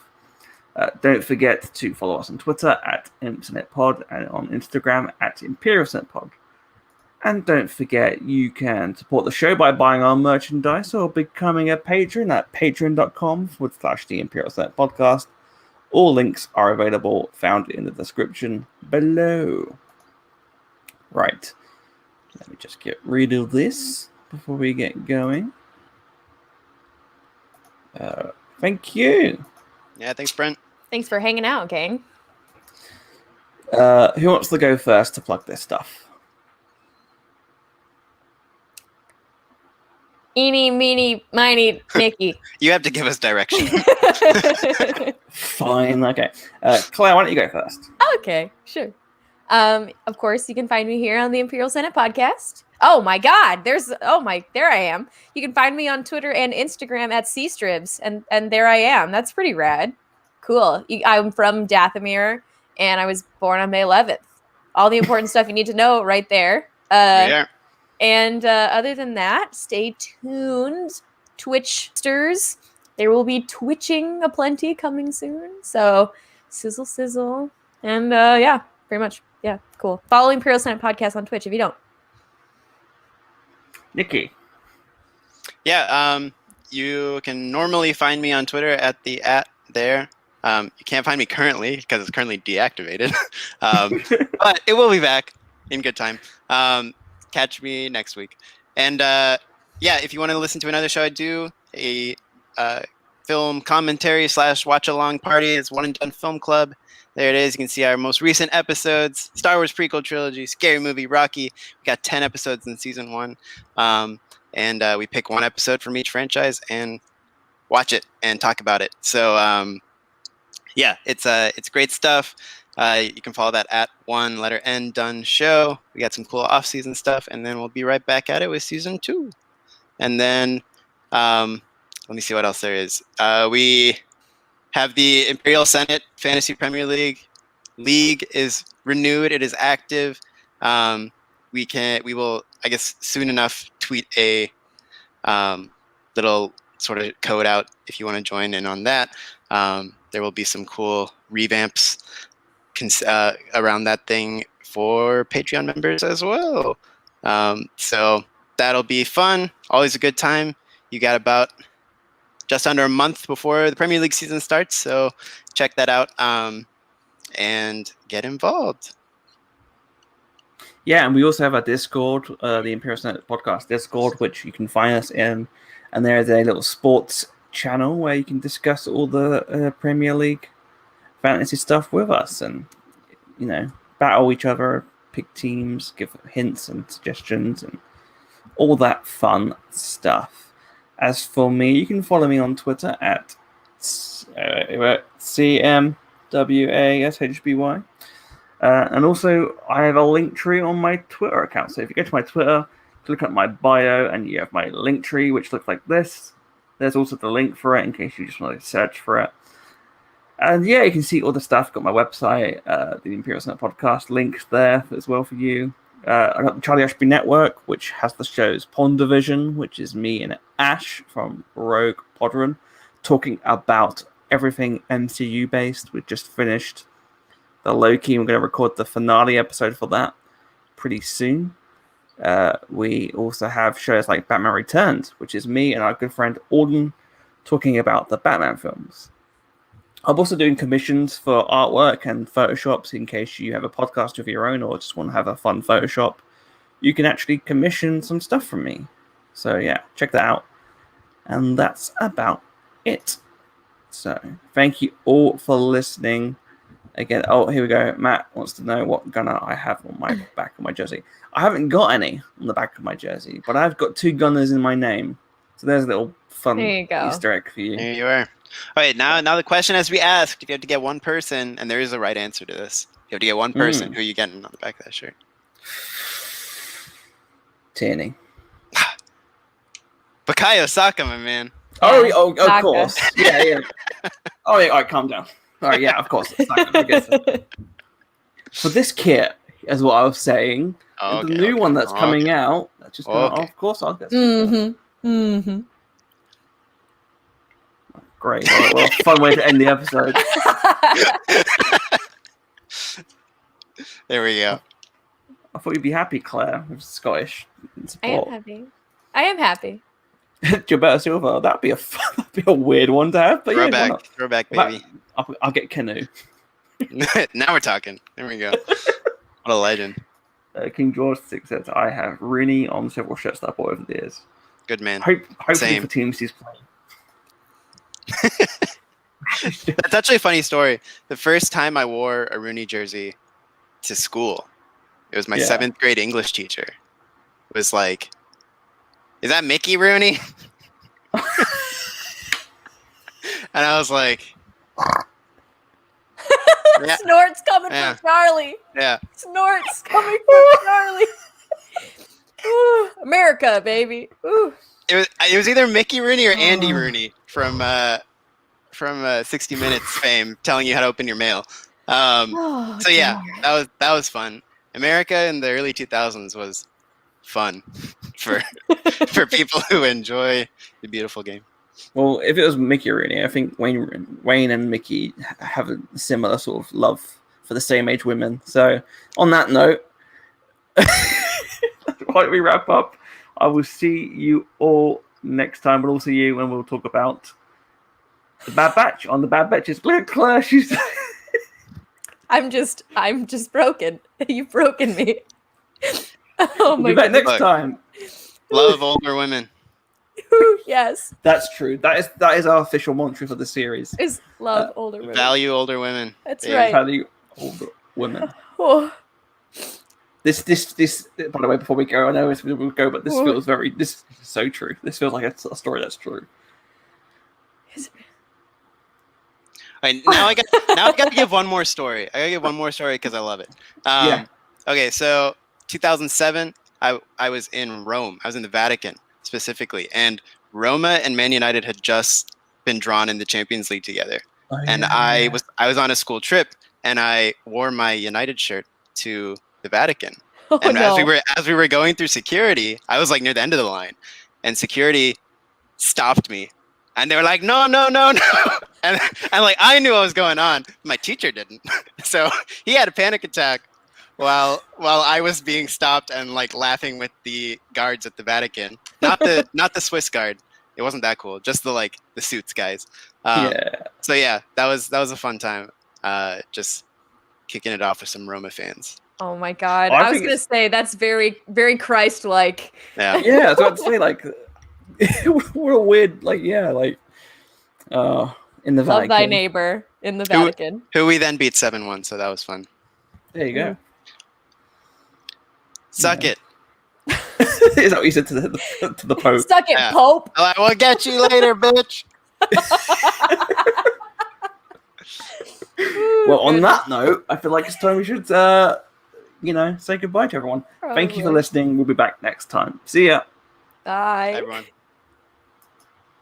Don't forget to follow us on Twitter at Imp Senate Pod and on Instagram at Imperial Senate Pod. And don't forget, you can support the show by buying our merchandise or becoming a patron at patreon.com/the Imperial Senate Podcast. All links are available, found in the description below. Right. Let me just get rid of this before we get going. Thank you. Yeah, thanks, Brent. Thanks for hanging out, gang. Who wants to go first to plug this stuff? Eeny, meeny, miny, Nicky. You have to give us direction. Fine, okay. Claire, why don't you go first? Okay, sure. Of course, you can find me here on the Imperial Senate Podcast. Oh my God, there I am. You can find me on Twitter and Instagram at cstribs, and there I am. That's pretty rad. Cool. I'm from Dathomir, and I was born on May 11th. All the important stuff you need to know right there. Yeah. And other than that, stay tuned, Twitchsters. There will be twitching aplenty coming soon. So sizzle, sizzle. And yeah, pretty much. Yeah, cool. Follow Imperial Senate Podcast on Twitch if you don't. Nicky. Yeah, you can normally find me on Twitter at @there. You can't find me currently because it's currently deactivated. But it will be back in good time. Catch me next week. And yeah, if you want to listen to another show I do, a film commentary / watch along party, is One and Done Film Club. There it is. You can see our most recent episodes: Star Wars prequel trilogy, Scary Movie, Rocky. We got 10 episodes in season 1. And we pick one episode from each franchise and watch it and talk about it. So yeah, it's great stuff. You can follow that at @1 Done Show. We got some cool off-season stuff, and then we'll be right back at it with season 2. And then let me see what else there is. We have the Imperial Senate Fantasy Premier League. League is renewed. It is active. We will, I guess, soon enough tweet a little sort of code out if you want to join in on that. There will be some cool revamps around that thing for Patreon members as well. So that'll be fun. Always a good time. You got about just under a month before the Premier League season starts, so check that out and get involved. Yeah, and we also have a Discord, the Imperial Senate Podcast Discord, which you can find us in. And there's a little sports channel where you can discuss all the Premier League fantasy stuff with us and, you know, battle each other, pick teams, give hints and suggestions and all that fun stuff. As for me, you can follow me on Twitter at CMWASHBY. And also, I have a link tree on my Twitter account. So if you go to my Twitter, click at my bio, and you have my link tree, which looks like this. There's also the link for it in case you just want to search for it. And yeah, you can see all the stuff. Got my website, the Imperial Senate Podcast, links there as well for you. I got the Charlie Ashby Network, which has the shows Pond Division, which is me and Ash from Rogue Podrun, talking about everything MCU based. We've just finished the Loki. We're going to record the finale episode for that pretty soon. We also have shows like Batman Returns, which is me and our good friend Auden talking about the Batman films. I'm also doing commissions for artwork and Photoshops in case you have a podcast of your own or just want to have a fun Photoshop. You can actually commission some stuff from me. So yeah, check that out. And that's about it. So thank you all for listening. Again, oh, here we go. Matt wants to know what gunner I have on my back of my jersey. I haven't got any on the back of my jersey, but I've got 2 gunners in my name. So there's a little fun Easter egg for you. There you are. All right, now the question has to be asked. If you have to get one person, and there is a right answer to this. You have to get one person. Who are you getting on the back of that shirt? Tierney. Bukayo Saka, my man. Oh, of course. Yeah. Oh, yeah, all right, calm down. All right, yeah, of course. I guess. For this kit, as what I was saying, the new one that's coming out, that's just gonna, of course, I'll get some. Great. Well, fun way to end the episode. There we go. I thought you'd be happy, Claire, with Scottish I support. am happy. I am happy. Gilberto Silva, that'd be a weird one to have. But yeah, why Throwback, not? baby. I'll get Canoe. Now we're talking. There we go. What a legend. King George VI says, I have Rooney on several shirts that I bought over the years. Good man. Hopefully Same. for teams he's playing. That's actually a funny story. The first time I wore a Rooney jersey to school, it was my 7th grade English teacher. It was like, is that Mickey Rooney? And I was like, yeah. Snorts coming from Charlie. Yeah. Snorts coming from Charlie. Ooh, America, baby. Ooh. It was either Mickey Rooney or Andy Rooney from 60 Minutes fame, telling you how to open your mail. So yeah, that was fun. America in the early 2000s was fun for people who enjoy the beautiful game. Well, if it was Mickey Rooney, I think Wayne and Mickey have a similar sort of love for the same age women. So on that note, why don't we wrap up? I will see you all next time, but also you when we'll talk about the Bad Batch on the Bad Betches. Claire, she's I'm just broken. You've broken me. Oh we'll my be back god. next time. Love older women. Yes. That's true. That is our official mantra for the series. Is love older women. Value older women. That's baby. right. Value older women. Oh. This. By the way, before we go, I know we'll go, but this feels this is so true. This feels like a story that's true. Right, now I got to give one more story. I gotta give one more story because I love it. Okay, so 2007, I was in Rome. I was in the Vatican specifically, and Roma and Man United had just been drawn in the Champions League together. Oh, and I was on a school trip, and I wore my United shirt to the Vatican. As we were going through security, I was like near the end of the line, and security stopped me. And they were like, no. And like, I knew what was going on. My teacher didn't. So he had a panic attack while I was being stopped and like laughing with the guards at the Vatican. Not the Swiss guard. It wasn't that cool. Just the suits guys. So yeah, that was a fun time. Just kicking it off with some Roma fans. Oh my god. I was gonna say that's very, very Christ-like. Yeah. Yeah, I was about to say what a weird, in the Vatican. Love thy neighbor in the Vatican. Who we then beat 7-1, so that was fun. There you go. Suck it. Is that what you said to the Pope? Suck it, Pope. I will get you later, bitch. Well, on that note, I feel like it's time we should, say goodbye to everyone. Probably. Thank you for listening. We'll be back next time. See ya. Bye. Bye, everyone.